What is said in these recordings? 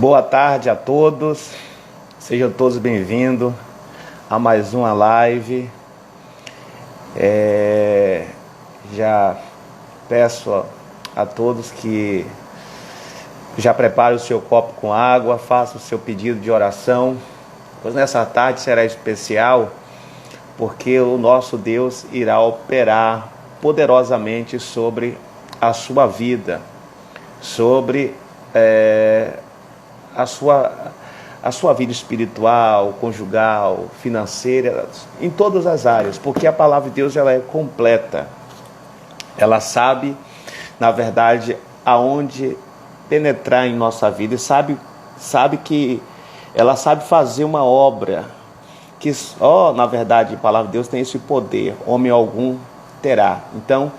Boa tarde a todos, sejam todos bem-vindos a mais uma live. Já peço a todos que já preparem o seu copo com água, façam o seu pedido de oração, pois nessa tarde será especial, porque o nosso Deus irá operar poderosamente sobre a sua vida, sobre a sua vida espiritual, conjugal, financeira, em todas as áreas, porque a palavra de Deus ela é completa. Ela sabe, na verdade, aonde penetrar em nossa vida e sabe que ela sabe fazer uma obra que na verdade, a palavra de Deus tem esse poder, homem algum terá. Então,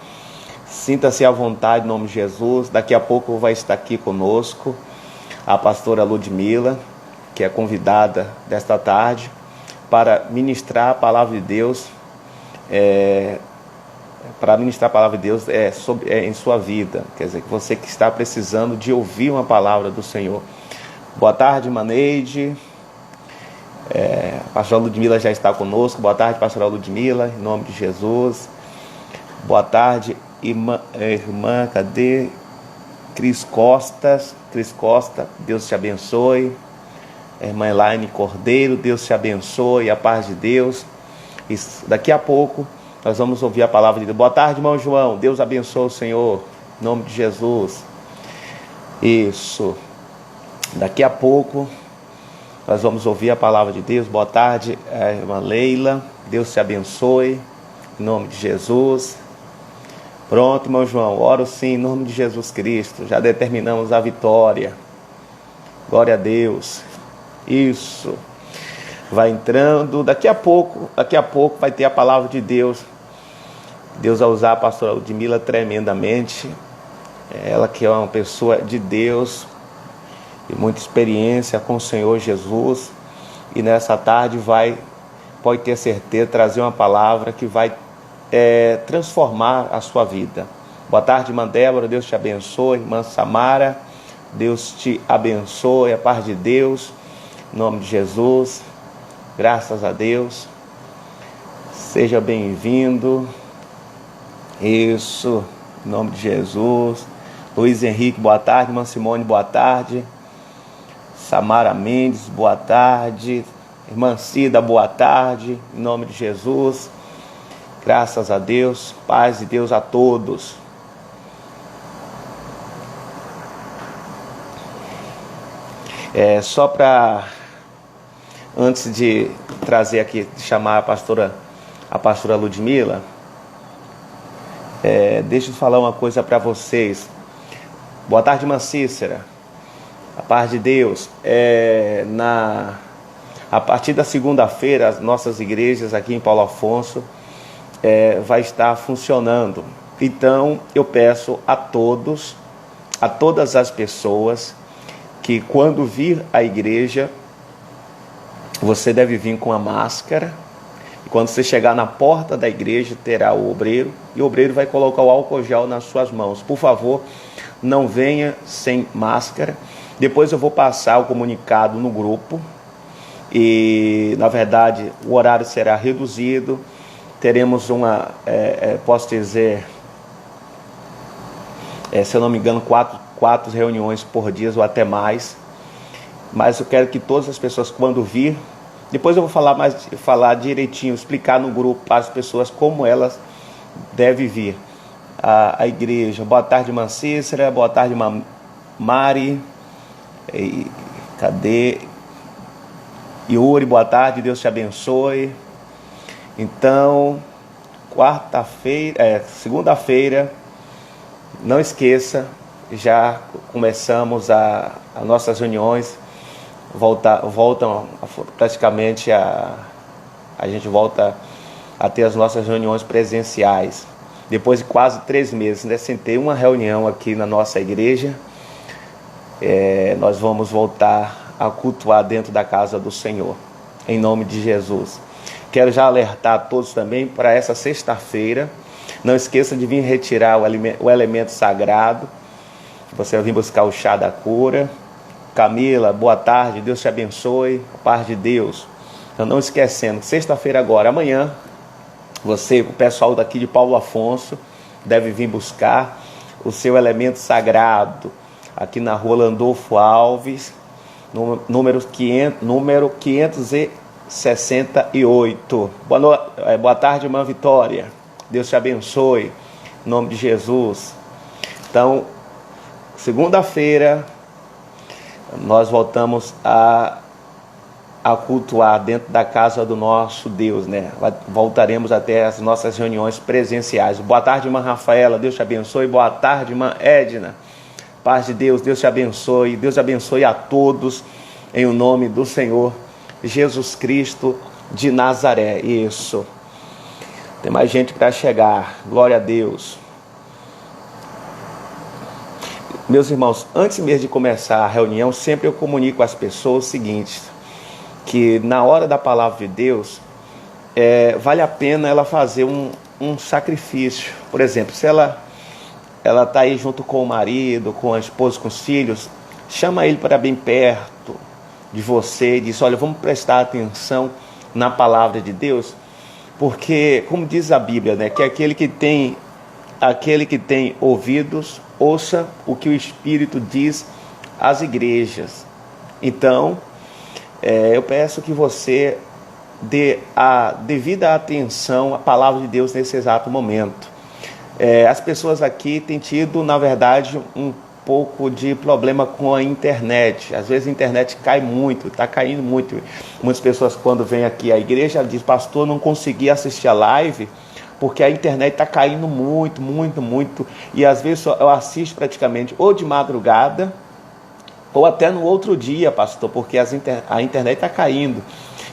sinta-se à vontade em nome de Jesus. Daqui a pouco vai estar aqui conosco a pastora Ludmila, que é convidada desta tarde para ministrar a palavra de Deus, em sua vida. Quer dizer, que você que está precisando de ouvir uma palavra do Senhor. Boa tarde, Maneide. A pastora Ludmila já está conosco. Boa tarde, pastora Ludmila, em nome de Jesus. Boa tarde, irmã, cadê? Cris Costa, Deus te abençoe. Irmã Elaine Cordeiro, Deus te abençoe, a paz de Deus. E daqui a pouco nós vamos ouvir a palavra de Deus. Boa tarde, irmão João, Deus abençoe o Senhor, em nome de Jesus. Isso. Daqui a pouco nós vamos ouvir a palavra de Deus. Boa tarde, irmã Leila, Deus te abençoe, em nome de Jesus. Pronto, irmão João, oro sim, em nome de Jesus Cristo. Já determinamos a vitória. Glória a Deus. Isso. Vai entrando. Daqui a pouco vai ter a palavra de Deus. Deus vai usar a pastora Ludmila tremendamente. Ela que é uma pessoa de Deus e muita experiência com o Senhor Jesus. E nessa tarde pode ter certeza, trazer uma palavra que vai transformar a sua vida. Boa tarde, irmã Débora, Deus te abençoe. Irmã Samara, Deus te abençoe, a paz de Deus, em nome de Jesus, graças a Deus. Seja bem-vindo. Isso, em nome de Jesus. Luiz Henrique, boa tarde. Irmã Simone, boa tarde. Samara Mendes, boa tarde. Irmã Cida, boa tarde, em nome de Jesus. Graças a Deus, paz de Deus a todos. Só para, antes de trazer aqui, chamar a pastora Ludmila, deixa eu falar uma coisa para vocês. Boa tarde, irmã Cícera, a paz de Deus. A partir da segunda-feira, as nossas igrejas aqui em Paulo Afonso vai estar funcionando. Então eu peço a todas as pessoas que quando vir à igreja, você deve vir com a máscara, e quando você chegar na porta da igreja terá o obreiro, e o obreiro vai colocar o álcool gel nas suas mãos. Por favor, não venha sem máscara. Depois eu vou passar o comunicado no grupo, e na verdade o horário será reduzido. Teremos posso dizer, se eu não me engano, quatro reuniões por dia ou até mais. Mas eu quero que todas as pessoas, quando vir, depois eu vou falar direitinho, explicar no grupo para as pessoas como elas devem vir à igreja. Boa tarde, irmã Cícera. Boa tarde, irmã Mari. Cadê? Yuri, boa tarde, Deus te abençoe. Então, segunda-feira, não esqueça, já começamos as nossas reuniões, voltam praticamente a gente volta a ter as nossas reuniões presenciais, depois de quase 3 meses, né, sem ter uma reunião aqui na nossa igreja. Nós vamos voltar a cultuar dentro da casa do Senhor, em nome de Jesus. Quero já alertar a todos também para essa sexta-feira. Não esqueça de vir retirar o elemento sagrado. Você vai vir buscar o chá da cura. Camila, boa tarde, Deus te abençoe, a paz de Deus. Então, não esquecendo, sexta-feira agora, amanhã, você, o pessoal daqui de Paulo Afonso, deve vir buscar o seu elemento sagrado, aqui na rua Landolfo Alves, número 568. Boa tarde, irmã Vitória. Deus te abençoe, em nome de Jesus. Então, segunda-feira, nós voltamos a cultuar dentro da casa do nosso Deus, né? Voltaremos até as nossas reuniões presenciais. Boa tarde, irmã Rafaela, Deus te abençoe. Boa tarde, irmã Edna. Paz de Deus, Deus te abençoe. Deus abençoe a todos, em o nome do Senhor Jesus Cristo de Nazaré. Isso. Tem mais gente para chegar. Glória a Deus. Meus irmãos, antes mesmo de começar a reunião, sempre eu comunico às pessoas o seguinte, que na hora da palavra de Deus, vale a pena ela fazer um sacrifício. Por exemplo, se ela está aí junto com o marido, com a esposa, com os filhos, chama ele para bem perto de você e diz, olha, vamos prestar atenção na palavra de Deus, porque, como diz a Bíblia, né, que aquele que tem ouvidos, ouça o que o Espírito diz às igrejas. Então, eu peço que você dê a devida atenção à palavra de Deus nesse exato momento. As pessoas aqui têm tido, na verdade, um pouco de problema com a internet. Às vezes a internet cai muito, está caindo muito. Muitas pessoas, quando vêm aqui à igreja, dizem, pastor, não consegui assistir a live, porque a internet está caindo muito, muito, muito. E às vezes eu assisto praticamente ou de madrugada, ou até no outro dia, pastor, porque a internet está caindo.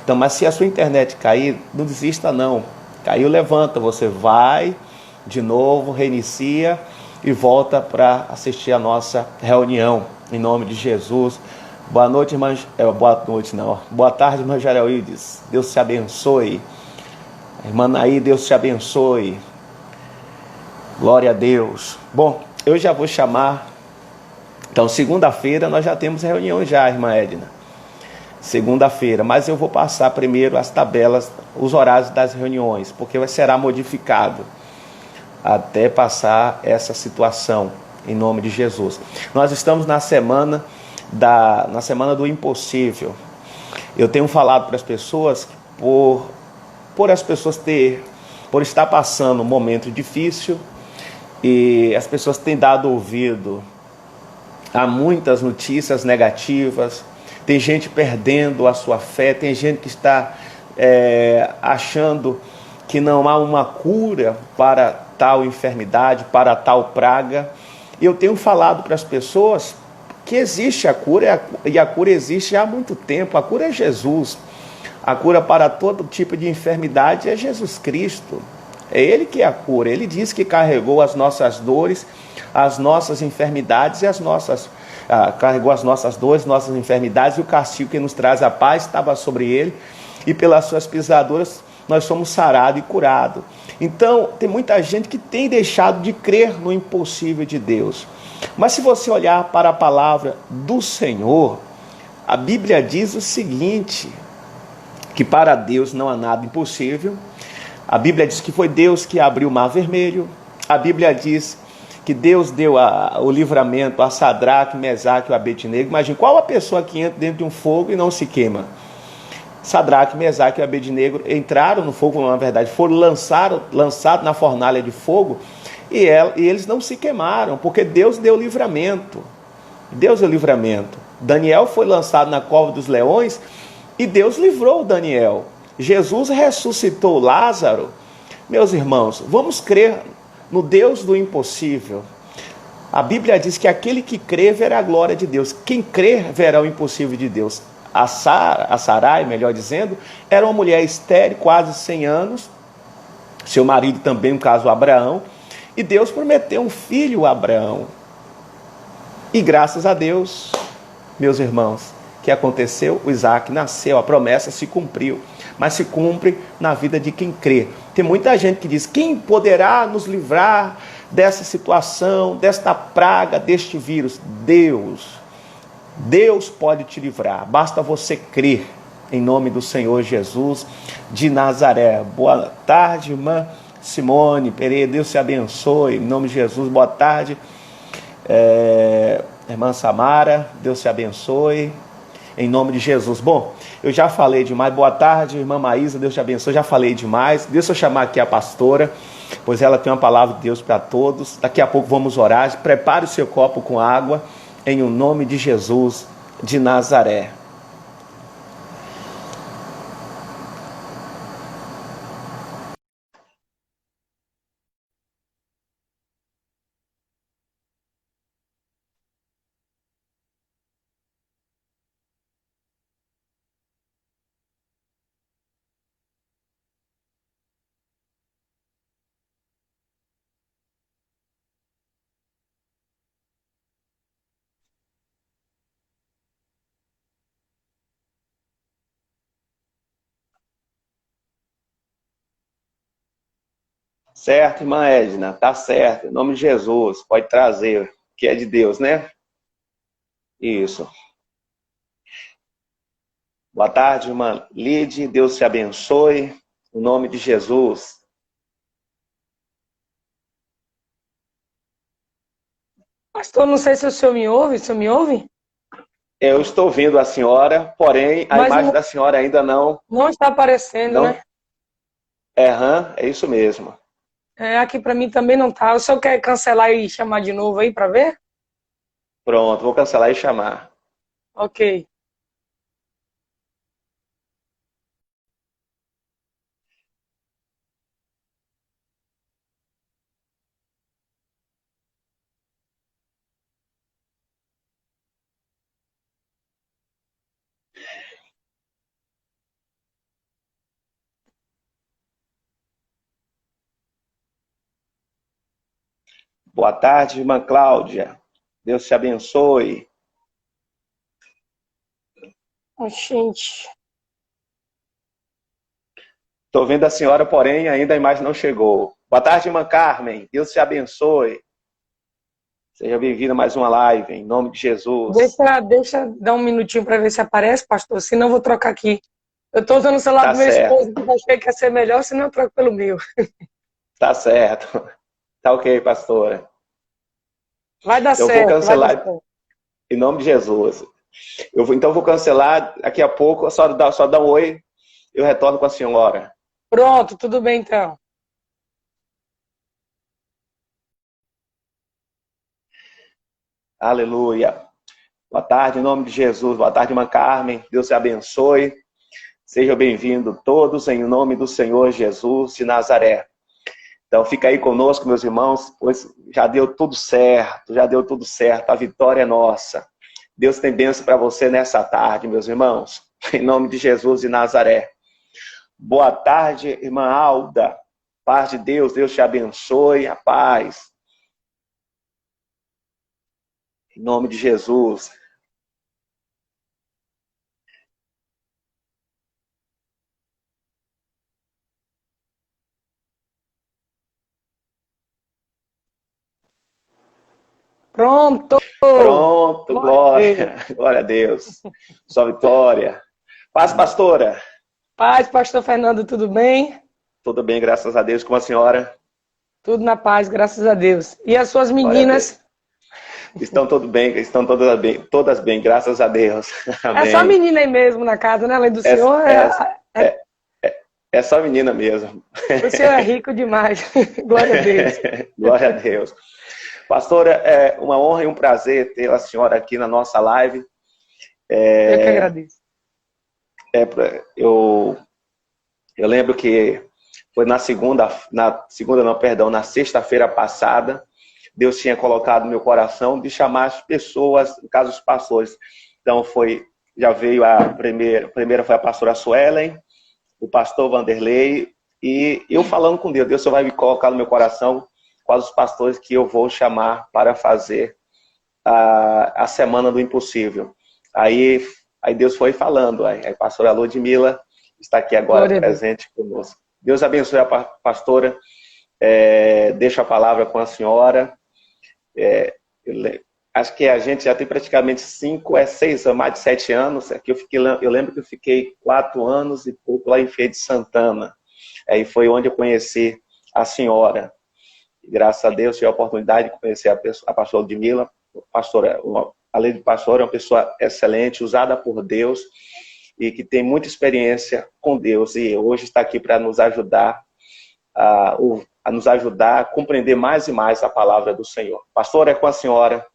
Então, mas se a sua internet cair, não desista não. Caiu, levanta, você vai de novo, reinicia e volta para assistir a nossa reunião, em nome de Jesus. Boa noite, irmã. Boa tarde, irmã Jareuildes. Deus te abençoe. Irmã Naí, Deus te abençoe. Glória a Deus. Bom, eu já vou chamar. Então, segunda-feira nós já temos reunião já, irmã Edna. Segunda-feira, mas eu vou passar primeiro as tabelas, os horários das reuniões, porque será modificado até passar essa situação, em nome de Jesus. Nós estamos na semana do impossível. Eu tenho falado para as pessoas, por estar passando um momento difícil, e as pessoas têm dado ouvido a muitas notícias negativas, tem gente perdendo a sua fé, tem gente que está achando que não há uma cura para tal enfermidade, para tal praga. E eu tenho falado para as pessoas que existe a cura, e a cura existe há muito tempo. A cura é Jesus. A cura para todo tipo de enfermidade é Jesus Cristo. É Ele que é a cura. Ele disse que carregou as nossas dores, as nossas enfermidades e carregou as nossas dores, nossas enfermidades, e o castigo que nos traz a paz estava sobre Ele, e pelas suas pisaduras nós somos sarados e curados. Então, tem muita gente que tem deixado de crer no impossível de Deus. Mas se você olhar para a palavra do Senhor, a Bíblia diz o seguinte, que para Deus não há nada impossível. A Bíblia diz que foi Deus que abriu o mar vermelho. A Bíblia diz que Deus deu o livramento a Sadraque, Mesaque e Abednego. Imagina, qual a pessoa que entra dentro de um fogo e não se queima? Sadraque, Mesaque e Abednego entraram no fogo, na verdade, foram lançados na fornalha de fogo, e eles não se queimaram, porque Deus deu livramento. Deus deu livramento. Daniel foi lançado na cova dos leões, e Deus livrou Daniel. Jesus ressuscitou Lázaro. Meus irmãos, vamos crer no Deus do impossível. A Bíblia diz que aquele que crê verá a glória de Deus. Quem crer verá o impossível de Deus. A Sarai, melhor dizendo, era uma mulher estéril, quase 100 anos. Seu marido também, no caso Abraão. E Deus prometeu um filho a Abraão. E graças a Deus, meus irmãos, o que aconteceu? O Isaac nasceu, a promessa se cumpriu. Mas se cumpre na vida de quem crê. Tem muita gente que diz, quem poderá nos livrar dessa situação, desta praga, deste vírus? Deus. Deus pode te livrar, basta você crer em nome do Senhor Jesus de Nazaré. Boa tarde, irmã Simone Pereira, Deus te abençoe, em nome de Jesus. Boa tarde, irmã Samara, Deus te abençoe, em nome de Jesus. Bom, eu já falei demais. Boa tarde, irmã Maísa, Deus te abençoe, já falei demais. Deixa eu chamar aqui a pastora, pois ela tem uma palavra de Deus para todos. Daqui a pouco vamos orar. Prepare o seu copo com água, em o nome de Jesus de Nazaré. Certo, irmã Edna, tá certo. Em nome de Jesus, pode trazer, que é de Deus, né? Isso. Boa tarde, irmã Lide, Deus te abençoe, em nome de Jesus. Pastor, não sei se o senhor me ouve, o senhor me ouve? Eu estou vendo a senhora, porém a Mas imagem da senhora ainda não, não está aparecendo, não né? é isso mesmo. Aqui para mim também não tá. O senhor quer cancelar e chamar de novo aí para ver? Pronto, vou cancelar e chamar. Ok. Boa tarde, irmã Cláudia, Deus te abençoe. Gente, Estou vendo a senhora, porém ainda a imagem não chegou. Boa tarde, irmã Carmen, Deus te abençoe. Seja bem-vindo a mais uma live, em nome de Jesus. deixa dar um minutinho para ver se aparece, pastor. Senão eu vou trocar aqui. Eu estou usando o celular Tá do meu certo, esposo, porque eu achei que ia ser melhor, senão eu troco pelo meu. tá certo. Tá ok, pastora. Vai dar Eu vou certo, vai dar cancelar certo. em nome de Jesus. Então eu vou cancelar daqui a pouco, só dá um oi, eu retorno com a senhora. Pronto, tudo bem então. Aleluia. Boa tarde, em nome de Jesus. Boa tarde, irmã Carmen. Deus te abençoe. Sejam bem-vindos todos em nome do Senhor Jesus de Nazaré. Então fica aí conosco, meus irmãos, pois já deu tudo certo, já deu tudo certo, a vitória é nossa. Deus tem bênção para você nessa tarde, meus irmãos, em nome de Jesus de Nazaré. Boa tarde, irmã Alda. Paz de Deus, Deus te abençoe, a paz. Em nome de Jesus. Pronto! Pronto, Glória a Deus. glória, glória a Deus. Sua vitória. Paz, pastora. Paz, pastor Fernando, tudo bem? Tudo bem, graças a Deus, com a senhora. Tudo na paz, graças a Deus. E as suas Glória a Deus. meninas? Estão tudo bem, estão todas bem, graças a Deus. É só Amém. menina aí mesmo na casa, né? Além do É, senhor, é, é, é só menina mesmo. o senhor é rico demais. Glória a Deus. Glória a Deus. Pastora, é uma honra e um prazer ter a senhora aqui na nossa live. Eu que agradeço. Eu lembro que foi na sexta-feira passada, Deus tinha colocado no meu coração de chamar as pessoas, no caso os pastores. Então já veio a primeira foi a pastora Suelen, o pastor Vanderlei, e eu falando com Deus, Deus só vai me colocar no meu coração quais os pastores que eu vou chamar para fazer a Semana do Impossível. Aí Deus foi falando, aí a pastora Ludmila está aqui agora presente conosco. Deus abençoe a pastora, deixa a palavra com a senhora. acho que a gente já tem praticamente 6 ou mais de 7 anos. Aqui eu lembro que eu fiquei 4 anos e pouco lá em Feira de Santana. Aí foi onde eu conheci a senhora. E, graças a Deus, tive a oportunidade de conhecer a pastora Ludmila. Pastora, além de pastora, é uma pessoa excelente, usada por Deus e que tem muita experiência com Deus. E hoje está aqui para nos ajudar a nos ajudar a compreender mais e mais a palavra do Senhor. Pastor, é com a senhora,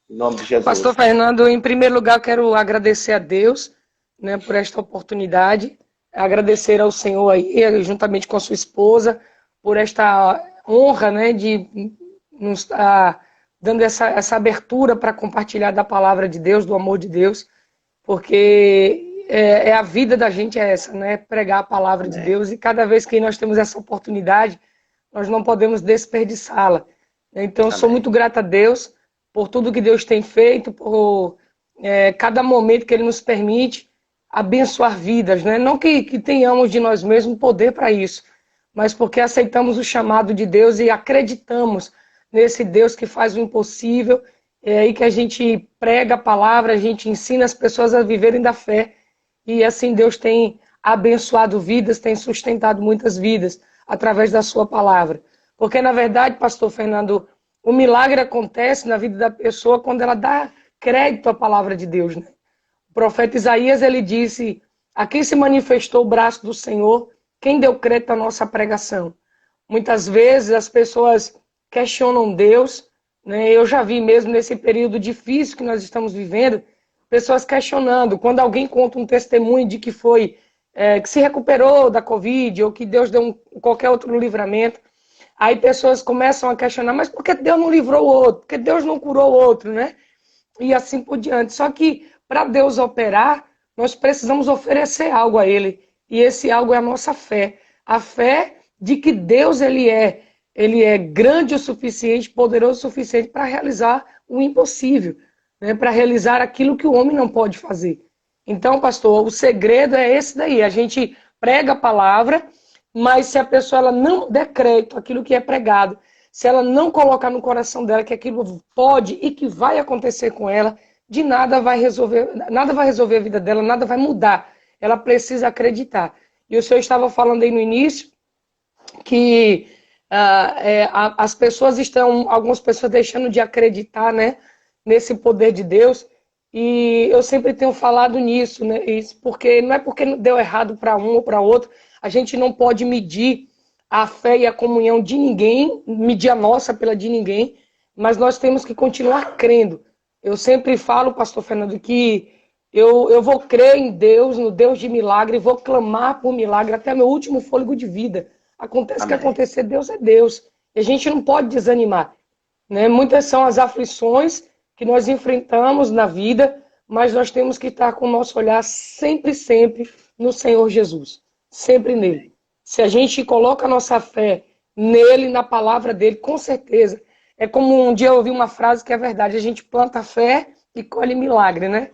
em nome de Jesus. Pastor Fernando, em primeiro lugar, eu quero agradecer a Deus, né, por esta oportunidade, agradecer ao Senhor aí, juntamente com a sua esposa, por esta honra, né, de nos estar dando essa abertura para compartilhar da palavra de Deus, do amor de Deus, porque a vida da gente é essa, né, pregar a palavra de Deus, e cada vez que nós temos essa oportunidade, nós não podemos desperdiçá-la. Então, eu sou muito grata a Deus por tudo que Deus tem feito, por cada momento que Ele nos permite abençoar vidas, né? Não que tenhamos de nós mesmos poder para isso, mas porque aceitamos o chamado de Deus e acreditamos nesse Deus que faz o impossível, e que a gente prega a palavra, a gente ensina as pessoas a viverem da fé, e assim Deus tem abençoado vidas, tem sustentado muitas vidas através da sua palavra. Porque, na verdade, pastor Fernando, o milagre acontece na vida da pessoa quando ela dá crédito à palavra de Deus, né? O profeta Isaías, ele disse: aqui se manifestou o braço do Senhor, quem deu crédito à nossa pregação? Muitas vezes as pessoas questionam Deus, né? Eu já vi mesmo nesse período difícil que nós estamos vivendo, pessoas questionando. Quando alguém conta um testemunho de que que se recuperou da Covid, ou que Deus deu qualquer outro livramento, aí pessoas começam a questionar, mas por que Deus não livrou o outro? Por que Deus não curou o outro, né? E assim por diante. Só que para Deus operar, nós precisamos oferecer algo a Ele. E esse algo é a nossa fé. A fé de que Deus ele é grande o suficiente, poderoso o suficiente para realizar o impossível, né? Para realizar aquilo que o homem não pode fazer. Então, pastor, o segredo é esse daí. A gente prega a palavra, mas se a pessoa ela não der crédito àquilo que é pregado, se ela não colocar no coração dela que aquilo pode e que vai acontecer com ela, de nada vai resolver a vida dela, nada vai mudar. Ela precisa acreditar. E o senhor estava falando aí no início que as pessoas algumas pessoas deixando de acreditar, né, nesse poder de Deus. E eu sempre tenho falado nisso, né? Isso porque não é porque deu errado para um ou para outro, a gente não pode medir a fé e a comunhão de ninguém, medir a nossa pela de ninguém, mas nós temos que continuar crendo. Eu sempre falo, pastor Fernando, que eu vou crer em Deus, no Deus de milagre, vou clamar por milagre até meu último fôlego de vida. Acontece o que acontecer, Deus é Deus. E a gente não pode desanimar, né? Muitas são as aflições que nós enfrentamos na vida, mas nós temos que estar com o nosso olhar sempre, sempre no Senhor Jesus. Sempre nele. Se a gente coloca a nossa fé nele, na palavra dele, com certeza. É como um dia eu ouvi uma frase que é verdade: a gente planta fé e colhe milagre, né?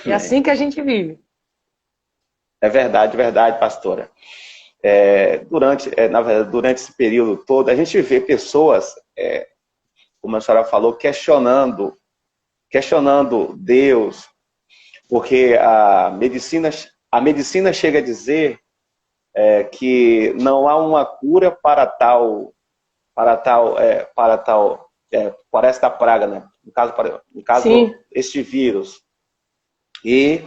É assim que a gente vive. É verdade, pastora. Na verdade, durante esse período todo, a gente vê pessoas, como a senhora falou, questionando Deus, porque a medicina chega a dizer que não há uma cura para esta praga, né? No caso este vírus. E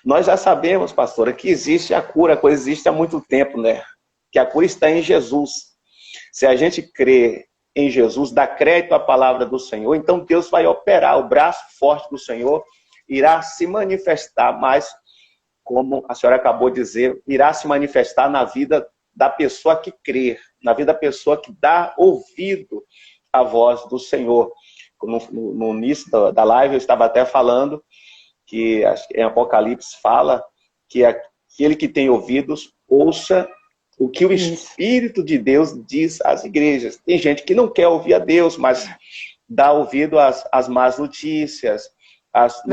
nós já sabemos, pastora, que existe a cura, a coisa existe há muito tempo, né? Que a cura está em Jesus. Se a gente crê em Jesus, dá crédito à palavra do Senhor, então Deus vai operar, o braço forte do Senhor irá se manifestar, mas, como a senhora acabou de dizer, irá se manifestar na vida da pessoa que crê, na vida da pessoa que dá ouvido à voz do Senhor. No início da live eu estava até falando que em Apocalipse fala que aquele que tem ouvidos, ouça o que o Espírito de Deus diz às igrejas. Tem gente que não quer ouvir a Deus, mas dá ouvido às más notícias, às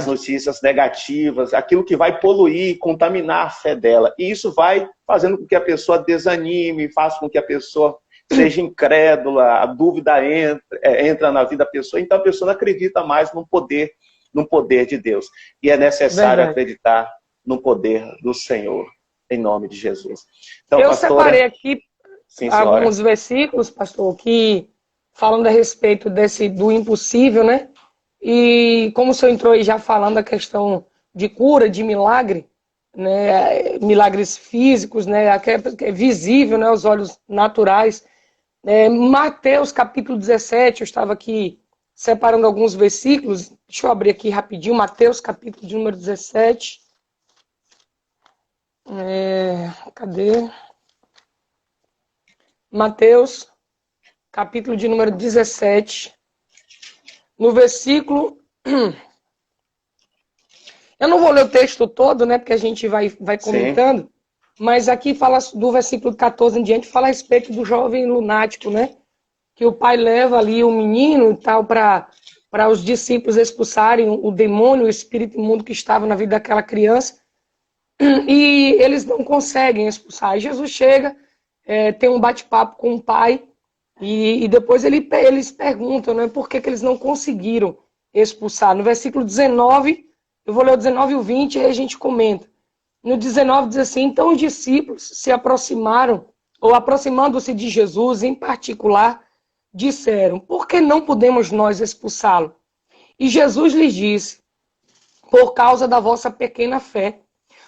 notícias negativas, aquilo que vai poluir, contaminar a fé dela. E isso vai fazendo com que a pessoa desanime, faça com que a pessoa seja incrédula, a dúvida entra na vida da pessoa, então a pessoa não acredita mais no poder de Deus. E é necessário Verdade. acreditar no poder do Senhor, em nome de Jesus. Então, Eu pastora... separei aqui Sim, senhora. alguns versículos, pastor, que falam a respeito do impossível, né? E como o senhor entrou aí já falando a questão de cura, de milagre, né? Milagres físicos, né? Que é visível, né? Aos olhos naturais. Mateus capítulo 17, eu estava aqui separando alguns versículos. Deixa eu abrir aqui rapidinho. Mateus capítulo de número 17. Cadê? Mateus capítulo de número 17. No versículo... Eu não vou ler o texto todo, né? Porque a gente vai comentando. Sim. Mas aqui fala do versículo 14 em diante, fala a respeito do jovem lunático, né? Que o pai leva ali o menino e tal para os discípulos expulsarem o demônio, o espírito imundo que estava na vida daquela criança. E eles não conseguem expulsar. E Jesus chega, tem um bate-papo com o pai e depois eles perguntam, né? Por que eles não conseguiram expulsar. No versículo 19, eu vou ler o 19 e o 20 e aí a gente comenta. No 19 diz assim, então os discípulos se aproximaram, ou aproximando-se de Jesus em particular, disseram, por que não podemos nós expulsá-lo? E Jesus lhes disse, por causa da vossa pequena fé.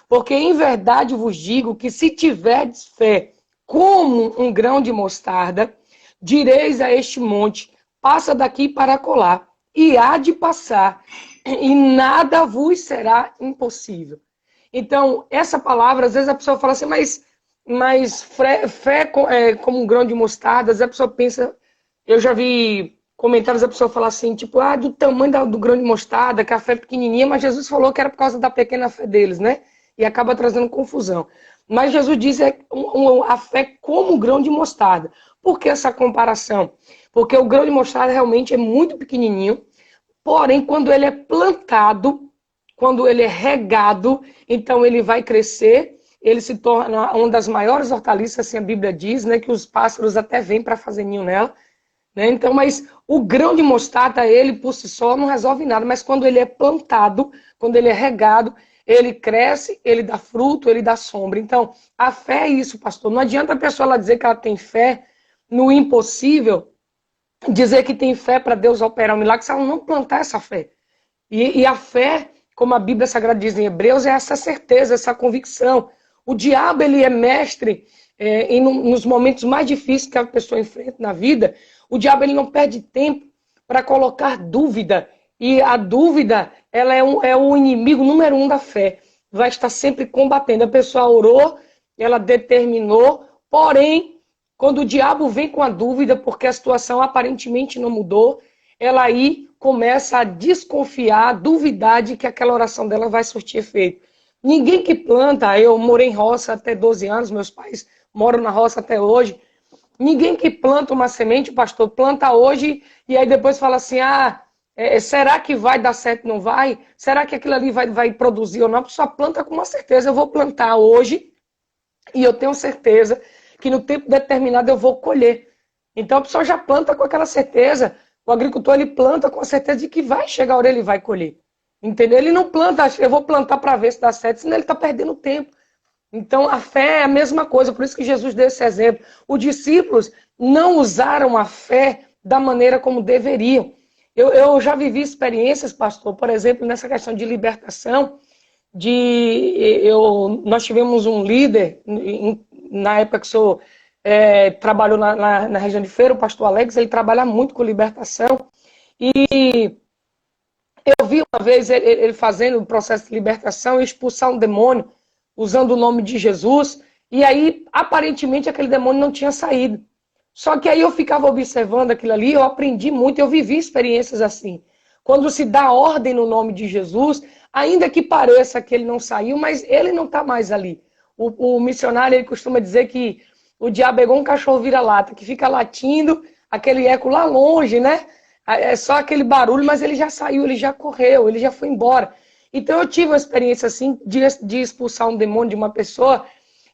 Porque em verdade vos digo que se tiverdes fé como um grão de mostarda, direis a este monte, passa daqui para colar, e há de passar, e nada vos será impossível. Então, essa palavra, às vezes a pessoa fala assim, mas fé como um grão de mostarda, às vezes a pessoa pensa, eu já vi comentários da pessoa falar assim, tipo, do tamanho do grão de mostarda, que a fé é pequenininha, mas Jesus falou que era por causa da pequena fé deles, né? E acaba trazendo confusão. Mas Jesus diz a fé como um grão de mostarda. Por que essa comparação? Porque o grão de mostarda realmente é muito pequenininho, porém, quando ele é plantado, quando ele é regado, então ele vai crescer, ele se torna uma das maiores hortaliças, assim a Bíblia diz, né, que os pássaros até vêm para fazer ninho nela. Né? Então, mas o grão de mostarda, ele por si só não resolve nada, mas quando ele é plantado, quando ele é regado, ele cresce, ele dá fruto, ele dá sombra. Então, a fé é isso, pastor. Não adianta a pessoa ela dizer que ela tem fé no impossível, dizer que tem fé para Deus operar um milagre, se ela não plantar essa fé. E a fé, como a Bíblia Sagrada diz em Hebreus, é essa certeza, essa convicção. O diabo, ele é mestre nos momentos mais difíceis que a pessoa enfrenta na vida. O diabo, ele não perde tempo para colocar dúvida. E a dúvida, ela é o inimigo número 1 da fé. Vai estar sempre combatendo. A pessoa orou, ela determinou, porém, quando o diabo vem com a dúvida, porque a situação aparentemente não mudou, ela aí começa a desconfiar, a duvidar de que aquela oração dela vai surtir efeito. Ninguém que planta, eu morei em roça até 12 anos, meus pais moram na roça até hoje, ninguém que planta uma semente, pastor, planta hoje e aí depois fala assim, será que vai dar certo, não vai? Será que aquilo ali vai produzir ou não? A pessoa planta com uma certeza, eu vou plantar hoje e eu tenho certeza que no tempo determinado eu vou colher. Então a pessoa já planta com aquela certeza, o agricultor ele planta com a certeza de que vai chegar a hora ele vai colher. Entendeu? Ele não planta, eu vou plantar para ver se dá certo, senão ele está perdendo tempo. Então a fé é a mesma coisa, por isso que Jesus deu esse exemplo. Os discípulos não usaram a fé da maneira como deveriam. Eu já vivi experiências, pastor, por exemplo, nessa questão de libertação, nós tivemos um líder, na época que o senhor trabalhou na região de Feira, o pastor Alex, ele trabalha muito com libertação, e eu vi uma vez ele fazendo o processo de libertação e expulsar um demônio, usando o nome de Jesus, e aí, aparentemente, aquele demônio não tinha saído. Só que aí eu ficava observando aquilo ali, eu aprendi muito, eu vivi experiências assim. Quando se dá ordem no nome de Jesus, ainda que pareça que ele não saiu, mas ele não está mais ali. O missionário, ele costuma dizer que o diabo é igual um cachorro vira-lata, que fica latindo, aquele eco lá longe, né? É só aquele barulho, mas ele já saiu, ele já correu, ele já foi embora. Então eu tive uma experiência assim de expulsar um demônio de uma pessoa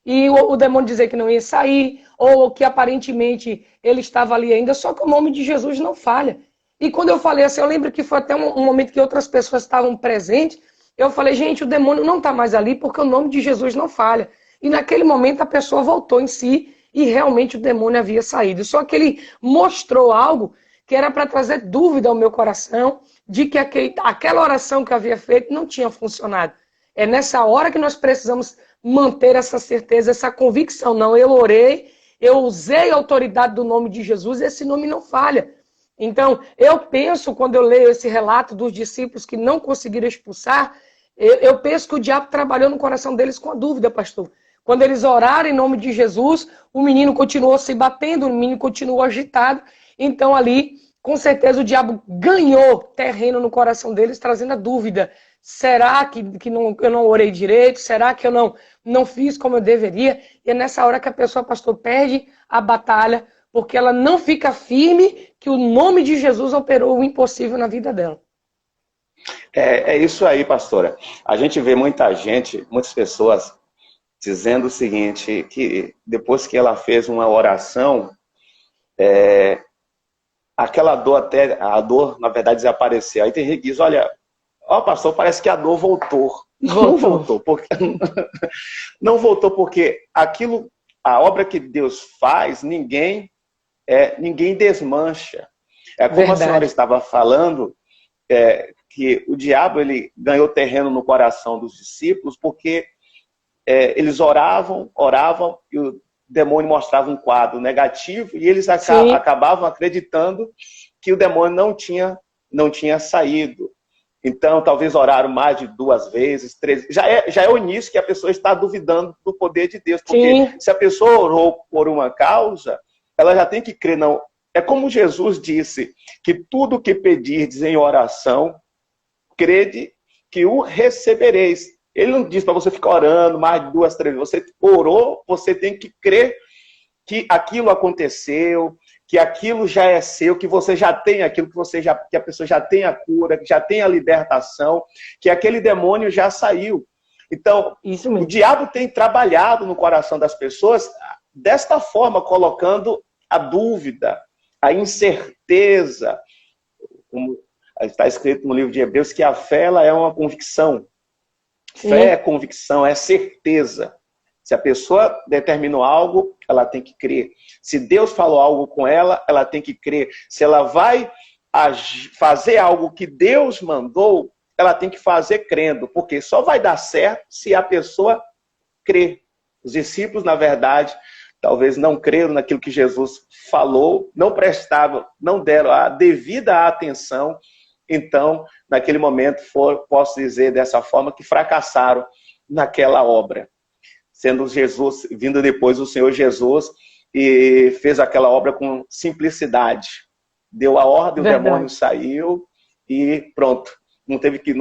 e o demônio dizer que não ia sair, ou que aparentemente ele estava ali ainda, só que o nome de Jesus não falha. E quando eu falei assim, eu lembro que foi até um momento que outras pessoas estavam presentes, eu falei, gente, o demônio não está mais ali porque o nome de Jesus não falha. E naquele momento a pessoa voltou em si e realmente o demônio havia saído. Só que ele mostrou algo que era para trazer dúvida ao meu coração de que aquela oração que eu havia feito não tinha funcionado. É nessa hora que nós precisamos manter essa certeza, essa convicção. Não, eu orei, eu usei a autoridade do nome de Jesus e esse nome não falha. Então, eu penso, quando eu leio esse relato dos discípulos que não conseguiram expulsar, eu penso que o diabo trabalhou no coração deles com a dúvida, pastor. Quando eles oraram em nome de Jesus, o menino continuou se batendo, o menino continuou agitado. Então, ali, com certeza, o diabo ganhou terreno no coração deles, trazendo a dúvida. Será que eu não orei direito? Será que eu não fiz como eu deveria? E é nessa hora que a pessoa, pastor, perde a batalha, porque ela não fica firme que o nome de Jesus operou o impossível na vida dela. É isso aí, pastora. A gente vê muitas pessoas dizendo o seguinte, que depois que ela fez uma oração, aquela dor a dor, na verdade, desapareceu. Aí tem gente que diz, olha, pastor, parece que a dor voltou. Não voltou, porque não voltou porque a obra que Deus faz, ninguém desmancha. É como a senhora estava falando, que o diabo ele ganhou terreno no coração dos discípulos porque eles oravam e o demônio mostrava um quadro negativo e eles acabavam acreditando que o demônio não tinha saído. Então, talvez oraram mais de 2 vezes, 3. Já é o início que a pessoa está duvidando do poder de Deus. Porque se a pessoa orou por uma causa, ela já tem que crer. Não. É como Jesus disse, que tudo que pedirdes em oração, crede que o recebereis. Ele não diz para você ficar orando mais de 2, 3 vezes. Você orou, você tem que crer que aquilo aconteceu, que aquilo já é seu, que você já tem aquilo, que a pessoa já tem a cura, que já tem a libertação, que aquele demônio já saiu. Então, o diabo tem trabalhado no coração das pessoas desta forma, colocando a dúvida, a incerteza. Como está escrito no livro de Hebreus, que a fé ela é uma convicção. Fé é convicção, é certeza. Se a pessoa determinou algo, ela tem que crer. Se Deus falou algo com ela, ela tem que crer. Se ela vai fazer algo que Deus mandou, ela tem que fazer crendo. Porque só vai dar certo se a pessoa crer. Os discípulos, na verdade, talvez não creram naquilo que Jesus falou, não prestavam, não deram a devida atenção. Então, naquele momento, posso dizer dessa forma, que fracassaram naquela obra. Sendo Jesus, vindo depois o Senhor Jesus, e fez aquela obra com simplicidade. Deu a ordem, o demônio saiu e pronto. Não teve que...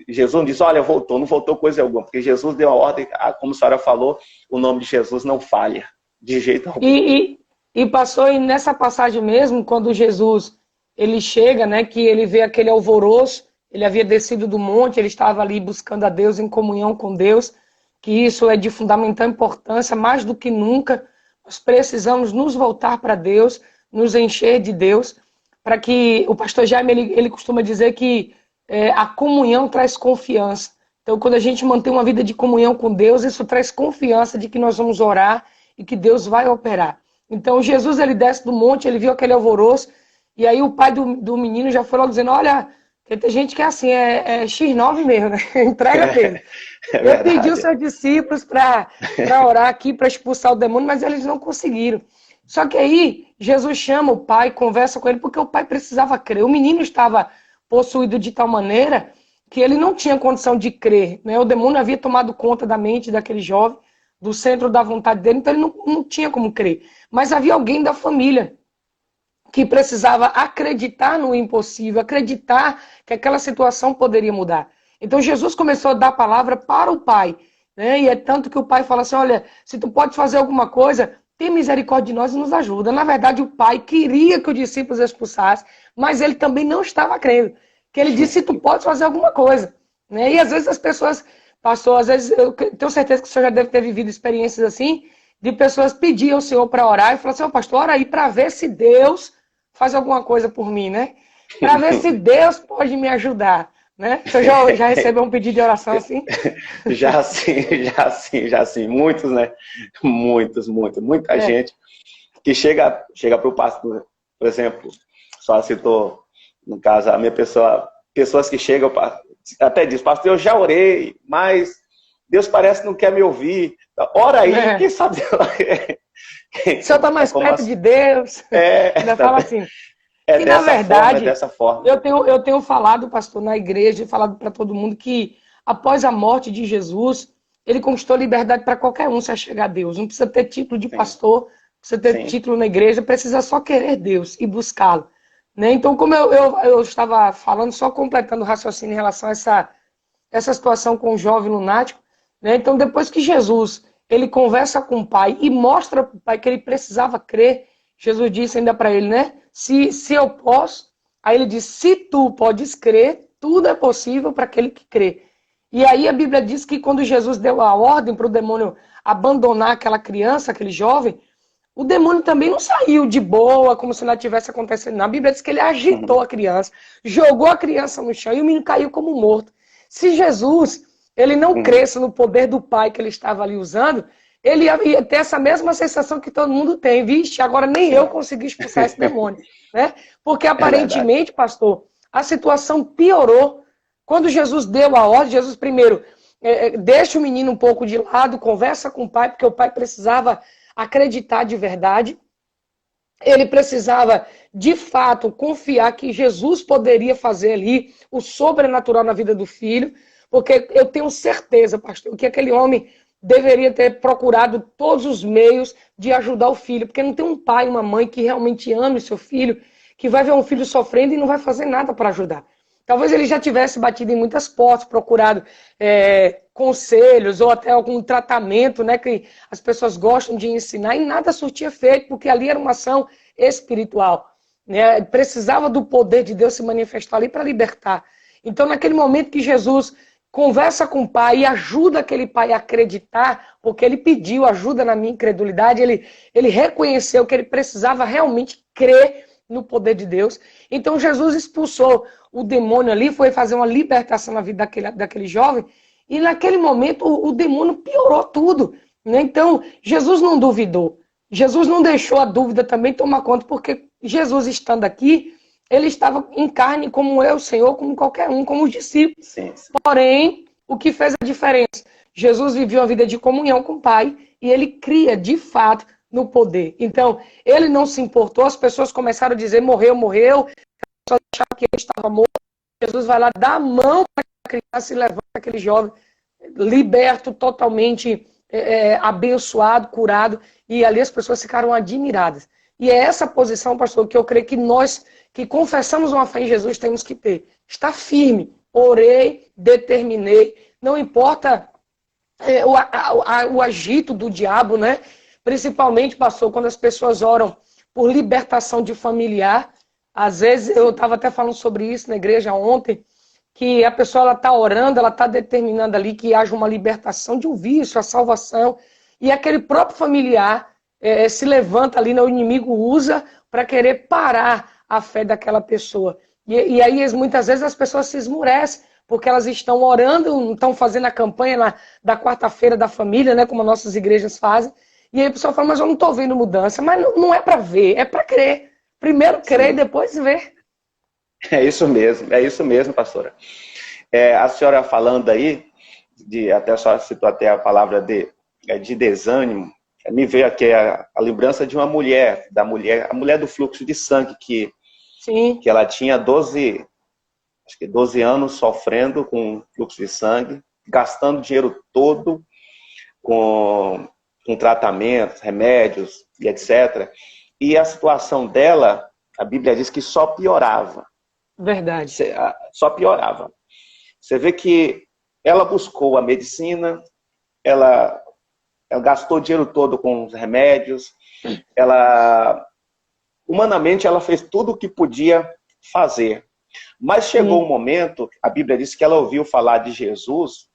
Jesus não diz, olha, voltou. Não voltou coisa alguma, porque Jesus deu a ordem, como a senhora falou, o nome de Jesus não falha, de jeito algum. E passou, e nessa passagem mesmo, quando Jesus ele chega, né, que ele vê aquele alvoroço, ele havia descido do monte, ele estava ali buscando a Deus, em comunhão com Deus, que isso é de fundamental importância, mais do que nunca, nós precisamos nos voltar para Deus, nos encher de Deus, para que o pastor Jaime, ele costuma dizer que a comunhão traz confiança. Então, quando a gente mantém uma vida de comunhão com Deus, isso traz confiança de que nós vamos orar e que Deus vai operar. Então, Jesus, ele desce do monte, ele viu aquele alvoroço, e aí o pai do menino já foi logo dizendo, olha, tem gente que é assim, é X9 mesmo, né? Entrega dele. Eu pedi os seus discípulos para orar aqui, para expulsar o demônio, mas eles não conseguiram. Só que aí, Jesus chama o pai, conversa com ele, porque o pai precisava crer. O menino estava possuído de tal maneira que ele não tinha condição de crer, né? O demônio havia tomado conta da mente daquele jovem, do centro da vontade dele, então ele não tinha como crer. Mas havia alguém da família que precisava acreditar no impossível, acreditar que aquela situação poderia mudar. Então Jesus começou a dar a palavra para o pai, né? E é tanto que o pai fala assim, olha, se tu pode fazer alguma coisa, tem misericórdia de nós e nos ajuda. Na verdade, o pai queria que os discípulos expulsassem, mas ele também não estava crendo. Que ele disse, se tu pode fazer alguma coisa. Né? E às vezes as pessoas Pastor, às vezes, eu tenho certeza que o senhor já deve ter vivido experiências assim, de pessoas pedirem ao senhor para orar e falar assim, pastor, ora aí para ver se Deus faz alguma coisa por mim, né? Para ver se Deus pode me ajudar, né? O senhor já recebeu um pedido de oração assim? Já sim, já sim, já sim. Muitos, né? Muita gente que chega para o pastor, por exemplo, só citou, no caso, a minha pessoa, pessoas que chegam, até diz, pastor, eu já orei, mas Deus parece que não quer me ouvir. Ora aí, quem sabe... O senhor está mais perto de Deus. Ainda fala assim. É dessa forma, é dessa forma. Eu tenho falado, pastor, na igreja, falado para todo mundo que após a morte de Jesus, ele conquistou liberdade para qualquer um se achegar a Deus. Não precisa ter título de pastor, não precisa ter título na igreja, precisa só querer Deus e buscá-lo. Né? Então, como eu estava falando, só completando o raciocínio em relação a essa situação com o jovem lunático, né? Então, depois que Jesus ele conversa com o pai e mostra para o pai que ele precisava crer, Jesus disse ainda para ele, né? Se eu posso, aí ele diz, se tu podes crer, tudo é possível para aquele que crê. E aí a Bíblia diz que quando Jesus deu a ordem para o demônio abandonar aquela criança, aquele jovem, o demônio também não saiu de boa, como se nada tivesse acontecendo. A Bíblia diz que ele agitou a criança, jogou a criança no chão e o menino caiu como morto. Se Jesus ele não cresce no poder do Pai que ele estava ali usando, ele ia ter essa mesma sensação que todo mundo tem. Vixe, agora nem eu consegui expulsar esse demônio. Né? Porque aparentemente, pastor, a situação piorou. Quando Jesus deu a ordem, Jesus primeiro deixa o menino um pouco de lado, conversa com o pai, porque o pai precisava acreditar de verdade. Ele precisava, de fato, confiar que Jesus poderia fazer ali o sobrenatural na vida do filho, porque eu tenho certeza, pastor, que aquele homem deveria ter procurado todos os meios de ajudar o filho, porque não tem um pai, uma mãe que realmente ame o seu filho, que vai ver um filho sofrendo e não vai fazer nada para ajudar. Talvez ele já tivesse batido em muitas portas, procurado conselhos ou até algum tratamento, né, que as pessoas gostam de ensinar, e nada surtia efeito, porque ali era uma ação espiritual. Né? Precisava do poder de Deus se manifestar ali para libertar. Então, naquele momento que Jesus conversa com o pai e ajuda aquele pai a acreditar, porque ele pediu ajuda na minha incredulidade, ele reconheceu que ele precisava realmente crer no poder de Deus. Então Jesus expulsou o demônio ali, foi fazer uma libertação na vida daquele jovem, e naquele momento o demônio piorou tudo. Né? Então Jesus não duvidou, Jesus não deixou a dúvida também tomar conta, porque Jesus estando aqui, ele estava em carne como eu, Senhor, como qualquer um, como os discípulos. Sim. Porém, o que fez a diferença? Jesus viveu uma vida de comunhão com o Pai e ele cria, de fato, no poder. Então, ele não se importou, as pessoas começaram a dizer, morreu, morreu, só achavam que ele estava morto. Jesus vai lá, dá a mão para a criança e levanta aquele jovem, liberto, totalmente abençoado, curado, e ali as pessoas ficaram admiradas. E é essa posição, pastor, que eu creio que nós que confessamos uma fé em Jesus temos que ter. Está firme. Orei, determinei. Não importa o agito do diabo, né? Principalmente, pastor, quando as pessoas oram por libertação de familiar. Às vezes, eu estava até falando sobre isso na igreja ontem, que a pessoa está orando, ela está determinando ali que haja uma libertação de um vício, a salvação. E aquele próprio familiar se levanta ali, né? O inimigo usa para querer parar a fé daquela pessoa. E aí, muitas vezes, as pessoas se esmurecem, porque elas estão orando, estão fazendo a campanha da quarta-feira da família, né, como as nossas igrejas fazem, e aí a pessoa fala, mas eu não estou vendo mudança. Mas não é para ver, é para crer. Primeiro crer e depois ver. É isso mesmo, pastora. A senhora falando aí, até a senhora citou até a palavra de desânimo, me veio aqui a lembrança de uma mulher, a mulher do fluxo de sangue, que ela tinha 12 anos sofrendo com fluxo de sangue, gastando dinheiro todo com tratamentos, remédios e etc. E a situação dela, a Bíblia diz que só piorava. Verdade. Só piorava. Você vê que ela buscou a medicina, ela gastou o dinheiro todo com os remédios, humanamente ela fez tudo o que podia fazer. Mas chegou um momento, a Bíblia diz que ela ouviu falar de Jesus,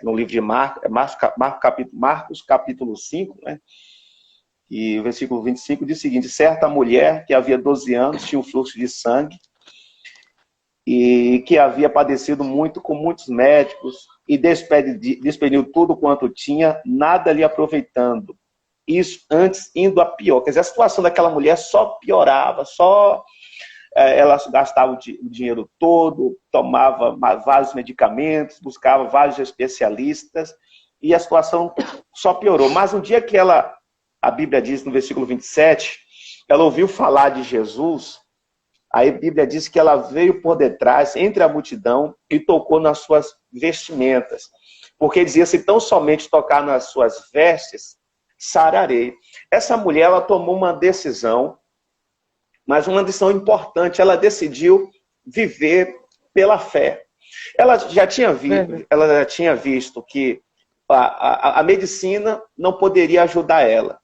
no livro de Marcos capítulo 5, né? E o versículo 25 diz o seguinte: certa mulher que havia 12 anos tinha um fluxo de sangue e que havia padecido muito com muitos médicos e despediu tudo quanto tinha, nada lhe aproveitando. Isso antes indo a pior. Quer dizer, a situação daquela mulher só piorava, ela gastava o dinheiro todo, tomava vários medicamentos, buscava vários especialistas, e a situação só piorou. Mas um dia que a Bíblia diz no versículo 27, ela ouviu falar de Jesus, aí a Bíblia diz que ela veio por detrás, entre a multidão, e tocou nas suas vestimentas. Porque dizia, se tão somente tocar nas suas vestes, sararei. Essa mulher, ela tomou uma decisão, mas uma decisão importante. Ela decidiu viver pela fé. Ela já tinha visto que a medicina não poderia ajudar ela,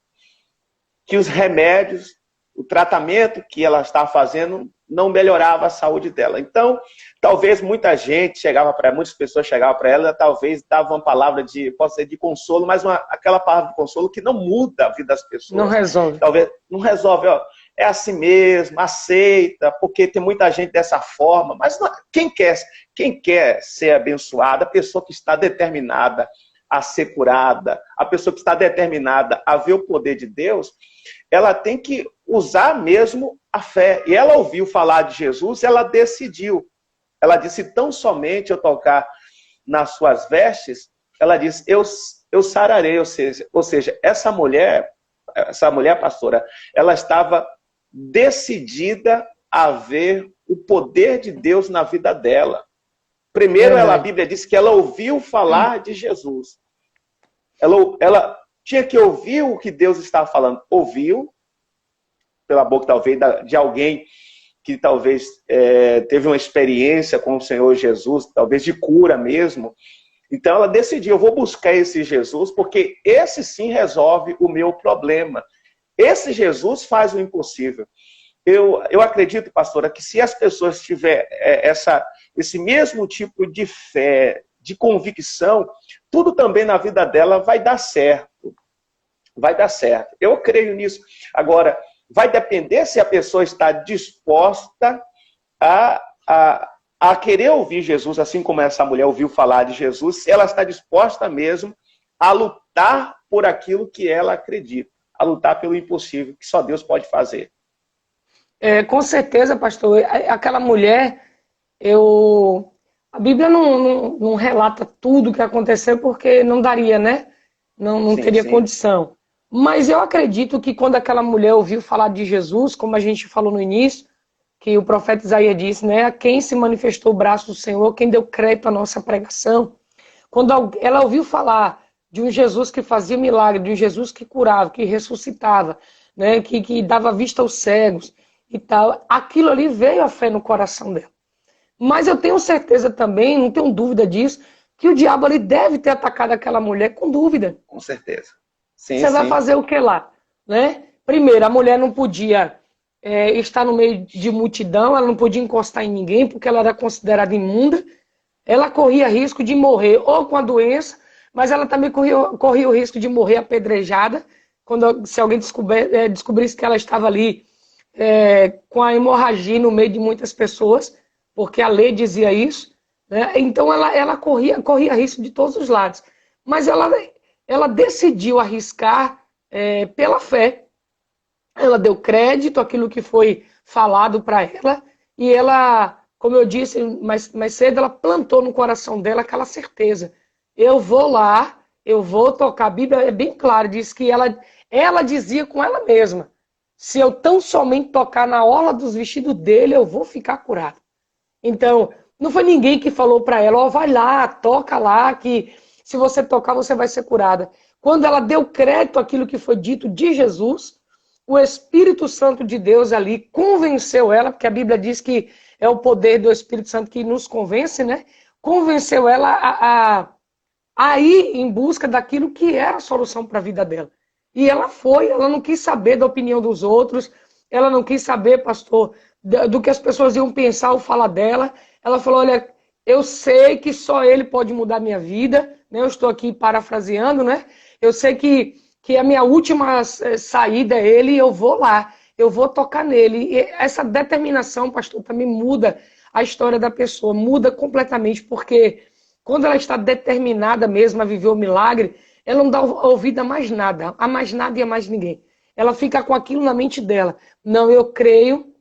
que os remédios, o tratamento que ela estava fazendo não melhorava a saúde dela. Então, talvez muitas pessoas chegavam para ela, talvez davam uma palavra de consolo, mas aquela palavra de consolo que não muda a vida das pessoas. Não resolve. Talvez não resolve, é assim mesmo, aceita, porque tem muita gente dessa forma, mas não, quem quer ser abençoado, a pessoa que está determinada a ser curada, a pessoa que está determinada a ver o poder de Deus, ela tem que usar mesmo a fé. E ela ouviu falar de Jesus, ela decidiu. Ela disse, tão somente eu tocar nas suas vestes, ela disse, eu sararei. Ou seja, essa mulher, pastora, ela estava decidida a ver o poder de Deus na vida dela. Primeiro, a Bíblia diz que ela ouviu falar de Jesus. Ela tinha que ouvir o que Deus estava falando. Ouviu, pela boca talvez de alguém que talvez teve uma experiência com o Senhor Jesus, talvez de cura mesmo. Então ela decidiu, eu vou buscar esse Jesus, porque esse sim resolve o meu problema. Esse Jesus faz o impossível. Eu acredito, pastora, que se as pessoas tiverem esse mesmo tipo de fé, de convicção, tudo também na vida dela vai dar certo. Vai dar certo. Eu creio nisso. Agora, vai depender se a pessoa está disposta a querer ouvir Jesus, assim como essa mulher ouviu falar de Jesus, se ela está disposta mesmo a lutar por aquilo que ela acredita, a lutar pelo impossível, que só Deus pode fazer. Com certeza, pastor. Aquela mulher, a Bíblia não relata tudo o que aconteceu, porque não daria, né? Não teria condição. Mas eu acredito que quando aquela mulher ouviu falar de Jesus, como a gente falou no início, que o profeta Isaías disse, né? A quem se manifestou o braço do Senhor, quem deu crédito à nossa pregação. Quando ela ouviu falar de um Jesus que fazia milagre, de um Jesus que curava, que ressuscitava, né? Que dava vista aos cegos e tal, aquilo ali veio a fé no coração dela. Mas eu tenho certeza também, não tenho dúvida disso, que o diabo ali deve ter atacado aquela mulher com dúvida. Com certeza. Sim, Você vai fazer o que lá? Né? Primeiro, a mulher não podia estar no meio de multidão, ela não podia encostar em ninguém, porque ela era considerada imunda. Ela corria risco de morrer ou com a doença, mas ela também corria o risco de morrer apedrejada, se alguém descobrisse que ela estava ali com a hemorragia no meio de muitas pessoas, porque a lei dizia isso. Né? Então ela corria risco de todos os lados. Mas ela decidiu arriscar pela fé. Ela deu crédito àquilo que foi falado para ela, e ela, como eu disse mais cedo, ela plantou no coração dela aquela certeza. Eu vou lá, eu vou tocar. A Bíblia é bem clara, diz que ela dizia com ela mesma, se eu tão somente tocar na orla dos vestidos dele, eu vou ficar curada. Então, não foi ninguém que falou para ela, vai lá, toca lá, que se você tocar, você vai ser curada. Quando ela deu crédito àquilo que foi dito de Jesus, o Espírito Santo de Deus ali convenceu ela, porque a Bíblia diz que é o poder do Espírito Santo que nos convence, né? Convenceu ela a ir em busca daquilo que era a solução para a vida dela. E ela foi, ela não quis saber da opinião dos outros, ela não quis saber, pastor, do que as pessoas iam pensar ou falar dela. Ela falou, olha, Eu sei que só Ele pode mudar a minha vida, né? Eu estou aqui parafraseando, né? Eu sei que a minha última saída é Ele e eu vou lá, eu vou tocar nele. E essa determinação, pastor, também muda a história da pessoa, muda completamente, porque quando ela está determinada mesmo a viver o milagre, ela não dá ouvido a mais nada e a mais ninguém. Ela fica com aquilo na mente dela. Não, eu creio,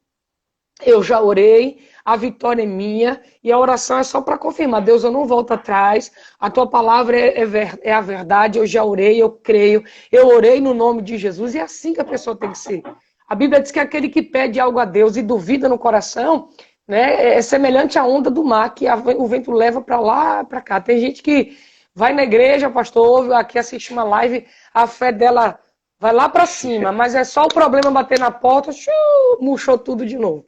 eu já orei, a vitória é minha, e a oração é só para confirmar. Deus, eu não volto atrás, a tua palavra é a verdade, eu já orei, eu creio, eu orei no nome de Jesus, e é assim que a pessoa tem que ser. A Bíblia diz que aquele que pede algo a Deus e duvida no coração, né, é semelhante à onda do mar, que o vento leva para lá, para cá. Tem gente que vai na igreja, pastor, ouve aqui, assiste uma live, a fé dela vai lá para cima, mas é só o problema bater na porta, murchou tudo de novo.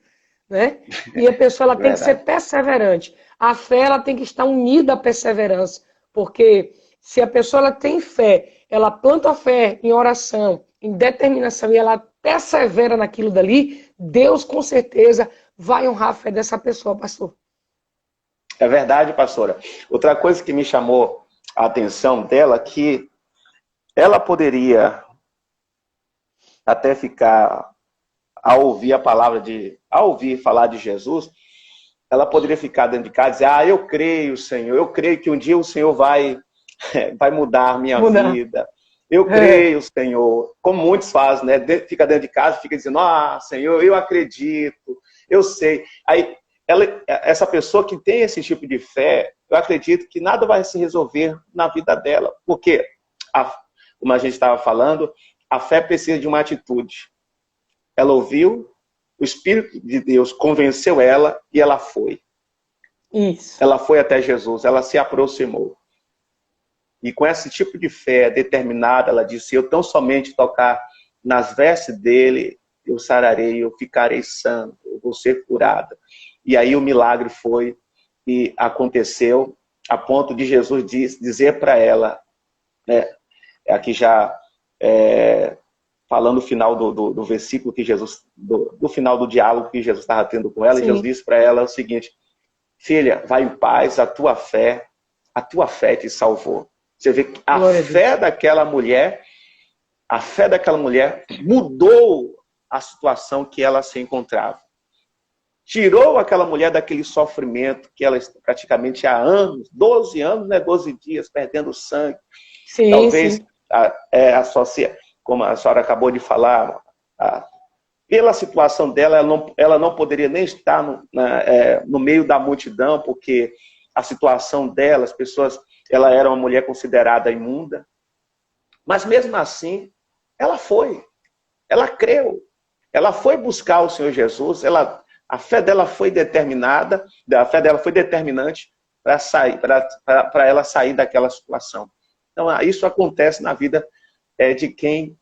Né? E a pessoa ela tem que ser perseverante. A fé ela tem que estar unida à perseverança, porque se a pessoa ela tem fé, ela planta a fé em oração, em determinação e ela persevera naquilo dali, Deus com certeza vai honrar a fé dessa pessoa, pastor. É verdade, pastora. Outra coisa que me chamou a atenção dela, que ela poderia até ficar, ao ouvir falar de Jesus, ela poderia ficar dentro de casa e dizer, eu creio, Senhor, eu creio que um dia o Senhor vai mudar a minha vida. Eu creio, Senhor, como muitos fazem, né? Fica dentro de casa, fica dizendo, Senhor, eu acredito, eu sei. Aí, essa pessoa que tem esse tipo de fé, eu acredito que nada vai se resolver na vida dela. Porque, como a gente estava falando, a fé precisa de uma atitude. Ela ouviu, o Espírito de Deus convenceu ela e ela foi. Isso. Ela foi até Jesus, ela se aproximou. E com esse tipo de fé determinada, ela disse, eu tão somente tocar nas vestes dele, eu sararei, eu ficarei santo, eu vou ser curada. E aí o milagre foi e aconteceu, a ponto de Jesus dizer para ela, né, aqui já falando o final do versículo que Jesus, do final do diálogo que Jesus estava tendo com ela, Sim. E Jesus disse para ela o seguinte, filha, vai em paz, a tua fé te salvou. Você vê que a fé daquela mulher mudou a situação que ela se encontrava. Tirou aquela mulher daquele sofrimento que ela praticamente há anos, 12 anos, né, 12 dias, perdendo sangue. Sim, talvez sim. Como a senhora acabou de falar, pela situação dela, ela não poderia nem estar no meio da multidão, porque a situação dela, as pessoas, ela era uma mulher considerada imunda. Mas mesmo assim, ela creu, ela foi buscar o Senhor Jesus, a fé dela foi determinante para ela sair daquela situação. Então, isso acontece na vida de quem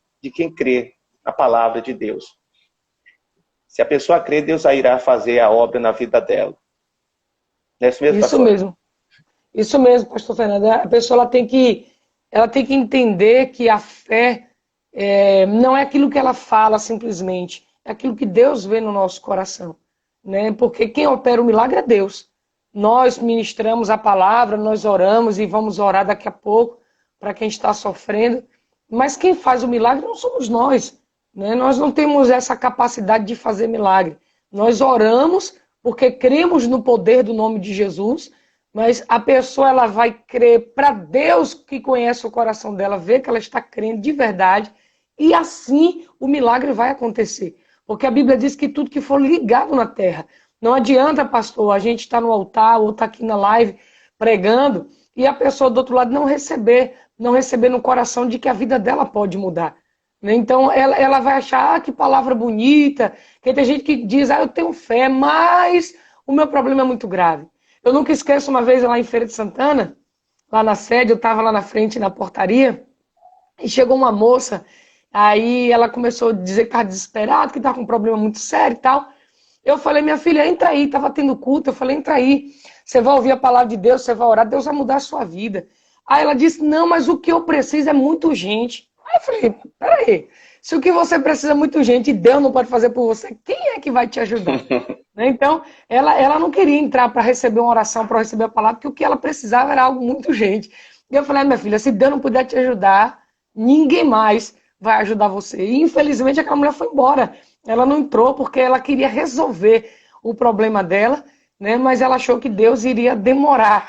crê na palavra de Deus. Se a pessoa crê, Deus irá fazer a obra na vida dela. É isso mesmo, pastor? Isso mesmo, pastor Fernando. A pessoa ela tem que entender que a fé não é aquilo que ela fala simplesmente, é aquilo que Deus vê no nosso coração. Né? Porque quem opera o milagre é Deus. Nós ministramos a palavra, nós oramos e vamos orar daqui a pouco para quem está sofrendo. Mas quem faz o milagre não somos nós. Né? Nós não temos essa capacidade de fazer milagre. Nós oramos porque cremos no poder do nome de Jesus, mas a pessoa ela vai crer para Deus que conhece o coração dela, ver que ela está crendo de verdade, e assim o milagre vai acontecer. Porque a Bíblia diz que tudo que for ligado na terra. Não adianta, pastor, a gente estar no altar ou estar aqui na live pregando e a pessoa do outro lado não receber no coração de que a vida dela pode mudar. Então ela vai achar, que palavra bonita, que tem gente que diz, eu tenho fé, mas o meu problema é muito grave. Eu nunca esqueço uma vez lá em Feira de Santana, lá na sede, eu estava lá na frente, na portaria, e chegou uma moça, aí ela começou a dizer que estava desesperada, que estava com um problema muito sério e tal. Eu falei, minha filha, entra aí, estava tendo culto, eu falei, entra aí, você vai ouvir a palavra de Deus, você vai orar, Deus vai mudar a sua vida. Aí ela disse, não, mas o que eu preciso é muito urgente. Aí eu falei, peraí, se o que você precisa é muito urgente e Deus não pode fazer por você, quem é que vai te ajudar? Né? Então, ela não queria entrar para receber uma oração, para receber a palavra, porque o que ela precisava era algo muito urgente. E eu falei, minha filha, se Deus não puder te ajudar, ninguém mais vai ajudar você. E, infelizmente, aquela mulher foi embora. Ela não entrou porque ela queria resolver o problema dela, né? Mas ela achou que Deus iria demorar.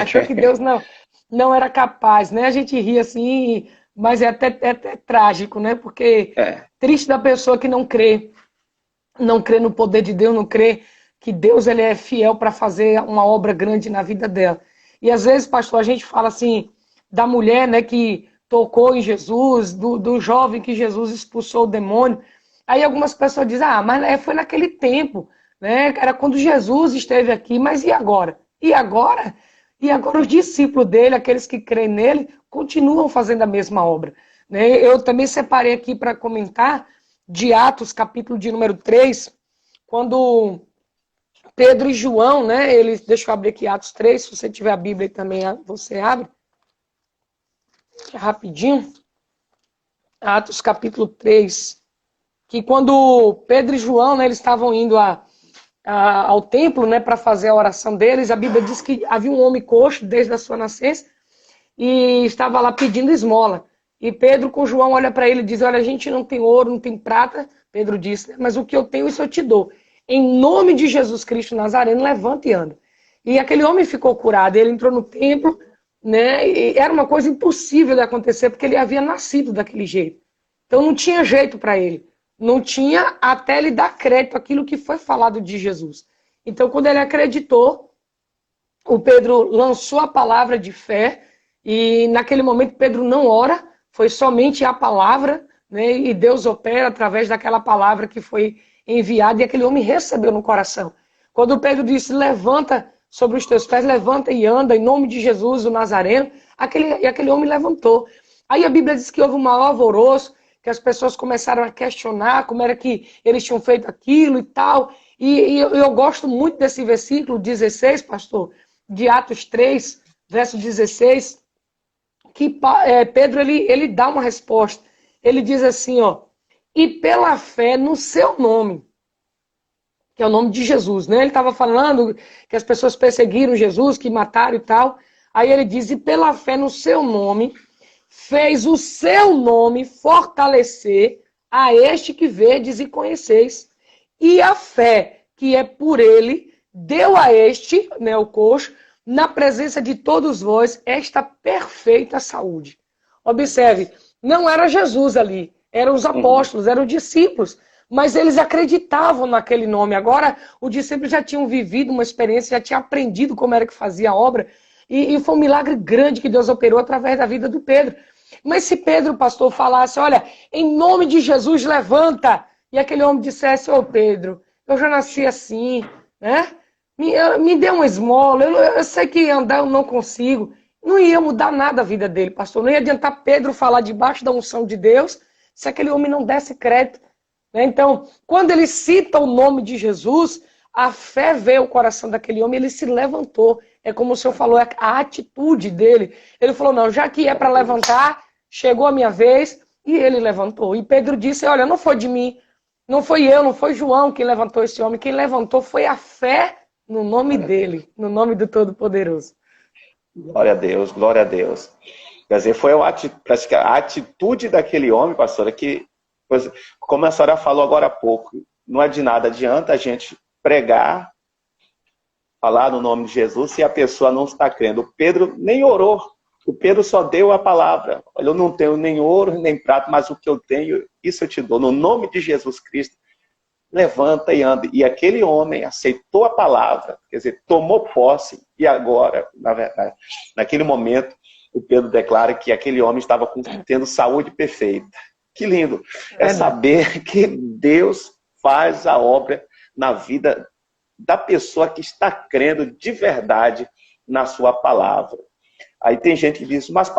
Achou que Deus não era capaz, né? A gente ri assim, mas é até trágico, né? Porque triste da pessoa que não crê no poder de Deus, não crê que Deus ele é fiel para fazer uma obra grande na vida dela. E às vezes, pastor, a gente fala assim da mulher, né, que tocou em Jesus, do jovem que Jesus expulsou o demônio. Aí algumas pessoas dizem, mas foi naquele tempo, né? Era quando Jesus esteve aqui, mas e agora? E agora? E agora os discípulos dele, aqueles que creem nele, continuam fazendo a mesma obra. Né? Eu também separei aqui para comentar de Atos, capítulo de número 3, quando Pedro e João, né? Deixa eu abrir aqui Atos 3, se você tiver a Bíblia aí também, você abre. Rapidinho. Atos, capítulo 3. Que quando Pedro e João, né, eles estavam indo ao templo, né, para fazer a oração deles, a Bíblia diz que havia um homem coxo desde a sua nascença e estava lá pedindo esmola. E Pedro com João olha para ele e diz, olha, a gente não tem ouro, não tem prata. Pedro disse, mas o que eu tenho, isso eu te dou. Em nome de Jesus Cristo Nazareno, levanta e anda. E aquele homem ficou curado, ele entrou no templo, né? E era uma coisa impossível de acontecer, porque ele havia nascido daquele jeito. Então não tinha jeito para ele. Não tinha até ele dar crédito àquilo que foi falado de Jesus. Então, quando ele acreditou, o Pedro lançou a palavra de fé, e naquele momento Pedro não ora, foi somente a palavra, né? E Deus opera através daquela palavra que foi enviada, e aquele homem recebeu no coração. Quando Pedro disse, levanta sobre os teus pés, levanta e anda, em nome de Jesus, o Nazareno, aquele homem levantou. Aí a Bíblia diz que houve um maior alvoroço, que as pessoas começaram a questionar como era que eles tinham feito aquilo e tal. E eu gosto muito desse versículo 16, pastor, de Atos 3, verso 16, que Pedro ele dá uma resposta. Ele diz assim, ó, e pela fé no seu nome, que é o nome de Jesus, né? Ele estava falando que as pessoas perseguiram Jesus, que mataram e tal. Aí ele diz, e pela fé no seu nome, fez o seu nome fortalecer a este que vedes e conheceis. E a fé que é por ele, deu a este, né, o coxo, na presença de todos vós, esta perfeita saúde. Observe, não era Jesus ali, eram os apóstolos, eram os discípulos, mas eles acreditavam naquele nome. Agora, os discípulos já tinham vivido uma experiência, já tinham aprendido como era que fazia a obra, e foi um milagre grande que Deus operou através da vida do Pedro. Mas se Pedro, pastor, falasse, olha, em nome de Jesus, levanta, e aquele homem dissesse, ô Pedro, eu já nasci assim, né? Me dê uma esmola, eu sei que andar eu não consigo. Não ia mudar nada a vida dele, pastor. Não ia adiantar Pedro falar debaixo da unção de Deus se aquele homem não desse crédito. Né? Então, quando ele cita o nome de Jesus, a fé veio ao coração daquele homem, ele se levantou. É como o senhor falou, é a atitude dele. Ele falou, não, já que é para levantar, chegou a minha vez, e ele levantou. E Pedro disse, olha, não foi de mim, não foi eu, não foi João quem levantou esse homem, quem levantou foi a fé no nome dele, no nome do Todo-Poderoso. Glória a Deus, glória a Deus. Quer dizer, foi a atitude daquele homem, pastora, que, como a senhora falou agora há pouco, não é de nada adianta a gente pregar, falar no nome de Jesus se a pessoa não está crendo. O Pedro nem orou, o Pedro só deu a palavra. Olha, eu não tenho nem ouro, nem prata, mas o que eu tenho, isso eu te dou. No nome de Jesus Cristo, levanta e anda. E aquele homem aceitou a palavra, quer dizer, tomou posse, e agora, na verdade, naquele momento, o Pedro declara que aquele homem estava tendo saúde perfeita. Que lindo! É saber que Deus faz a obra na vida da pessoa que está crendo de verdade na sua palavra. Aí tem gente que diz, mas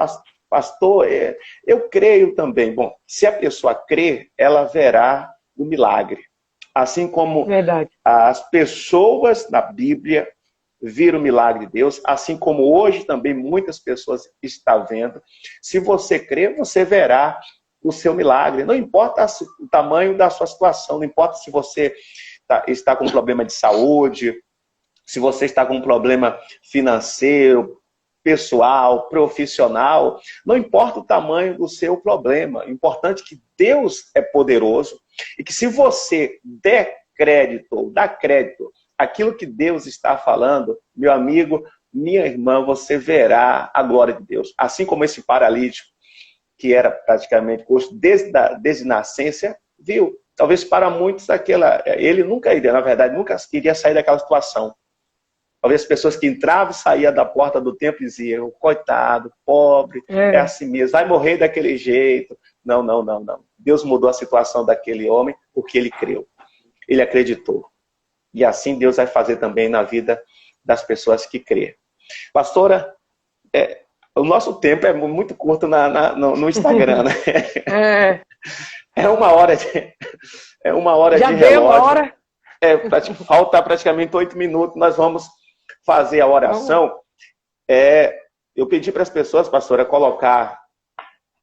pastor, eu creio também. Bom, se a pessoa crê, ela verá o milagre. Assim como as pessoas na Bíblia viram o milagre de Deus, assim como hoje também muitas pessoas estão vendo. Se você crer, você verá o seu milagre. Não importa o tamanho da sua situação, não importa se você está com um problema de saúde, se você está com um problema financeiro, pessoal, profissional, não importa o tamanho do seu problema, o importante é que Deus é poderoso e que se você der crédito, dá crédito àquilo que Deus está falando, meu amigo, minha irmã, você verá a glória de Deus. Assim como esse paralítico, que era praticamente coxo desde nascença, viu? Talvez para muitos ele nunca iria, na verdade, nunca iria sair daquela situação. Talvez as pessoas que entravam e saíam da porta do templo diziam, coitado, pobre, é assim mesmo, vai morrer daquele jeito. Não, não, não, não. Deus mudou a situação daquele homem porque ele creu. Ele acreditou. E assim Deus vai fazer também na vida das pessoas que crêem. Pastora, o nosso tempo é muito curto no Instagram, né? É uma hora Já de deu relógio. uma hora? Falta praticamente 8 minutos, nós vamos fazer a oração. Eu pedi para as pessoas, pastora, colocar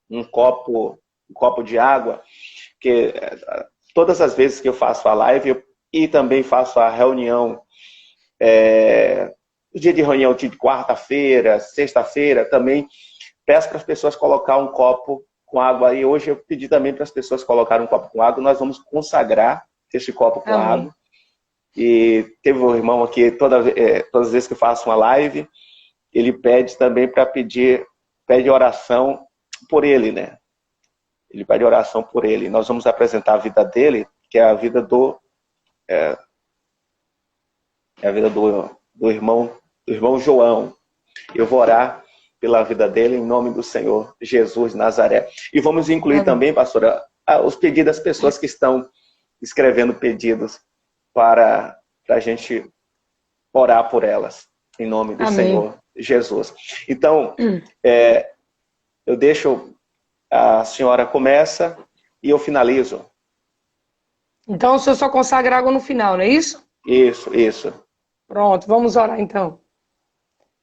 um copo de água, que todas as vezes que eu faço a live e também faço a reunião, o dia de reunião de quarta-feira, sexta-feira, também peço para as pessoas colocar um copo com água. E hoje eu pedi também para as pessoas colocarem um copo com água. Nós vamos consagrar esse copo com água. E teve um irmão aqui, todas as vezes que eu faço uma live, ele pede também pede oração por ele, né? Ele pede oração por ele. Nós vamos apresentar a vida dele, que é a vida do irmão João. Eu vou orar pela vida dele em nome do Senhor Jesus de Nazaré. E vamos incluir também, pastora, os pedidos das pessoas que estão escrevendo pedidos para a gente orar por elas, em nome do Senhor Jesus. Então, eu deixo, a senhora começa e eu finalizo. Então o senhor só consagra água no final, não é isso? Isso. Pronto, vamos orar então.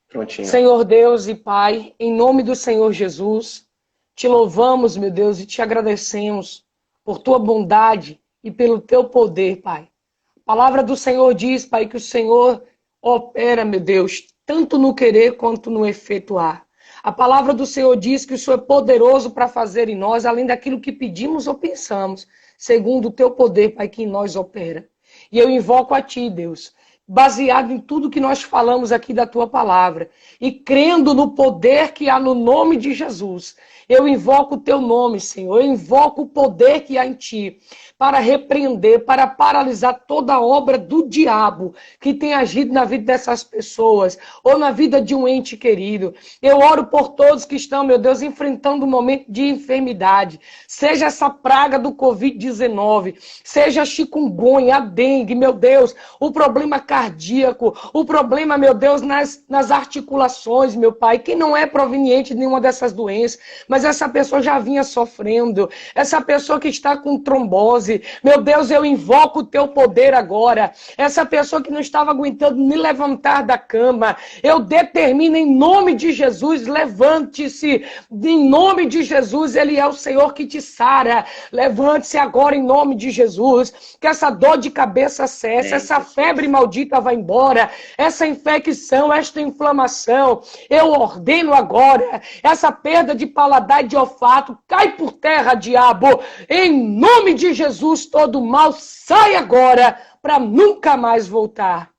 Prontinho. Senhor Deus e Pai, em nome do Senhor Jesus, te louvamos, meu Deus, e te agradecemos por tua bondade e pelo teu poder, Pai. A palavra do Senhor diz, Pai, que o Senhor opera, meu Deus, tanto no querer quanto no efetuar. A palavra do Senhor diz que o Senhor é poderoso para fazer em nós, além daquilo que pedimos ou pensamos, segundo o teu poder, Pai, que em nós opera. E eu invoco a Ti, Deus, baseado em tudo que nós falamos aqui da Tua palavra, e crendo no poder que há no nome de Jesus, eu invoco o Teu nome, Senhor, eu invoco o poder que há em Ti, para repreender, para paralisar toda a obra do diabo que tem agido na vida dessas pessoas, ou na vida de um ente querido. Eu oro por todos que estão, meu Deus, enfrentando um momento de enfermidade, seja essa praga do Covid-19, seja a chikungunya, a dengue, meu Deus, o problema cardíaco, o problema, meu Deus, nas articulações, meu Pai, que não é proveniente de nenhuma dessas doenças, mas essa pessoa já vinha sofrendo, essa pessoa que está com trombose, meu Deus, eu invoco o teu poder agora, essa pessoa que não estava aguentando me levantar da cama, eu determino em nome de Jesus, levante-se, em nome de Jesus, Ele é o Senhor que te sara, levante-se agora em nome de Jesus, que essa dor de cabeça cesse, essa febre maldita vá embora, essa infecção, esta inflamação, eu ordeno agora, essa perda de paladar e de olfato, cai por terra, diabo, em nome de Jesus, todo mal sai agora, para nunca mais voltar.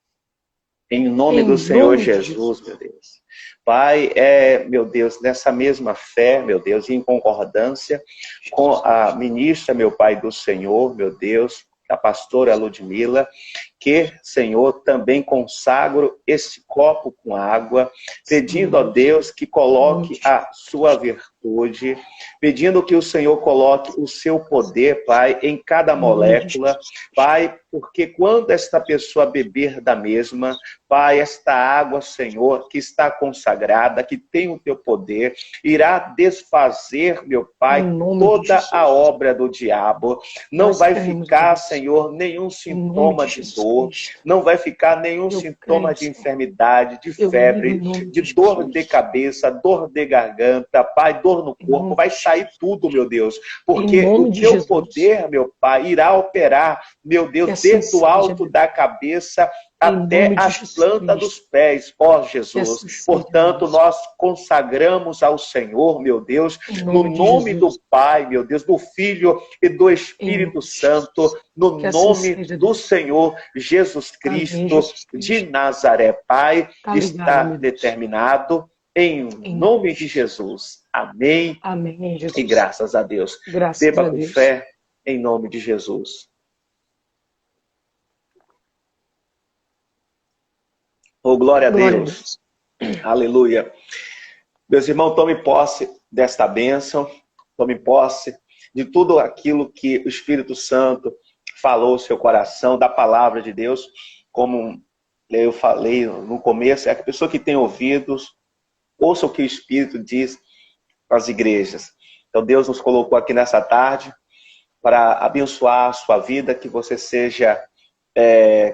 Em nome do Senhor Jesus, meu Deus. Pai, meu Deus, nessa mesma fé, meu Deus, em concordância com a ministra, meu Pai, do Senhor, meu Deus, a pastora Ludmila, que, Senhor, também consagro esse copo com água, pedindo a Deus que coloque a sua virtude, pedindo que o Senhor coloque o seu poder, Pai, em cada molécula, Pai, porque quando esta pessoa beber da mesma, Pai, esta água, Senhor, que está consagrada, que tem o teu poder, irá desfazer, meu Pai, toda a obra do diabo. Não vai ficar, Senhor, nenhum sintoma de dor, Senhor. Não vai ficar nenhum sintoma de enfermidade, de febre, de dor de cabeça, dor de garganta, Pai, dor no corpo. Vai sair tudo, meu Deus. Porque o teu poder, meu Pai, irá operar, meu Deus, desde o alto da cabeça até as plantas dos pés, ó Jesus. Portanto, nós consagramos ao Senhor, meu Deus, no nome do Pai, meu Deus, do Filho e do Espírito Santo, no nome do Senhor Jesus Cristo de Nazaré. Pai, está determinado em nome de Jesus. Amém. Amém, Jesus. E graças a Deus. Beba com fé em nome de Jesus. Oh, glória a Deus. Aleluia. Meus irmãos, tome posse desta bênção, tome posse de tudo aquilo que o Espírito Santo falou no seu coração, da palavra de Deus. Como eu falei no começo, é a pessoa que tem ouvidos, ouça o que o Espírito diz às igrejas. Então Deus nos colocou aqui nessa tarde para abençoar a sua vida, que você seja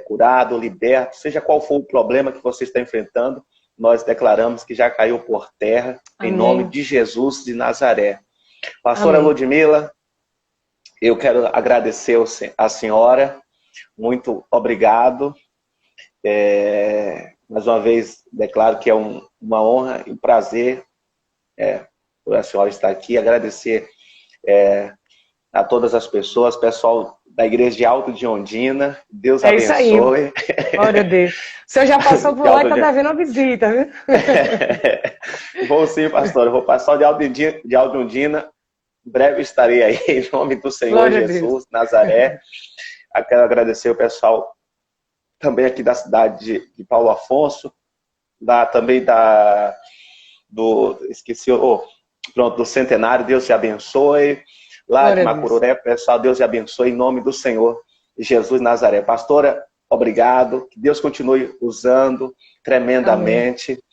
curado, liberto, seja qual for o problema que você está enfrentando, nós declaramos que já caiu por terra, em nome de Jesus de Nazaré. Pastora Ludmila, eu quero agradecer a senhora, muito obrigado. Mais uma vez, declaro que é uma honra e um prazer por a senhora estar aqui, agradecer a todas as pessoas, pessoal da Igreja de Alto de Ondina, Deus abençoe. Isso aí. Glória a Deus. O senhor já passou por lá e está devendo uma visita, viu? Vou sim, pastor, eu vou passar de Alto de Ondina, em breve estarei aí, em nome do Senhor Glória Jesus, Nazaré. Eu quero agradecer o pessoal também aqui da cidade de Paulo Afonso, também do Centenário, Deus te abençoe. Lá Glória de Macururé, pessoal, Deus te abençoe em nome do Senhor Jesus Nazaré. Pastora, obrigado. Que Deus continue usando tremendamente. Amém.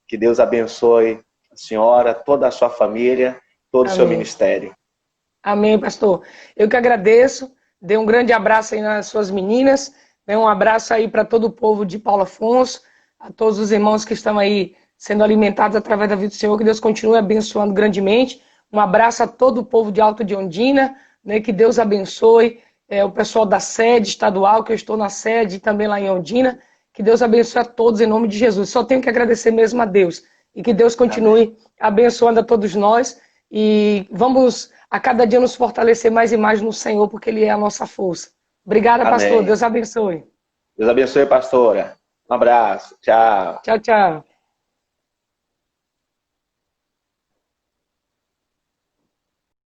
Que Deus abençoe a senhora, toda a sua família, todo o seu ministério. Amém, pastor. Eu que agradeço. Dê um grande abraço aí nas suas meninas. Um abraço aí para todo o povo de Paulo Afonso, a todos os irmãos que estão aí sendo alimentados através da vida do Senhor. Que Deus continue abençoando grandemente. Um abraço a todo o povo de Alto de Ondina, né, que Deus abençoe o pessoal da sede estadual, que eu estou na sede também lá em Ondina, que Deus abençoe a todos em nome de Jesus. Só tenho que agradecer mesmo a Deus e que Deus continue abençoando a todos nós e vamos a cada dia nos fortalecer mais e mais no Senhor, porque Ele é a nossa força. Obrigada, pastor. Deus abençoe. Deus abençoe, pastora. Um abraço. Tchau. Tchau, tchau.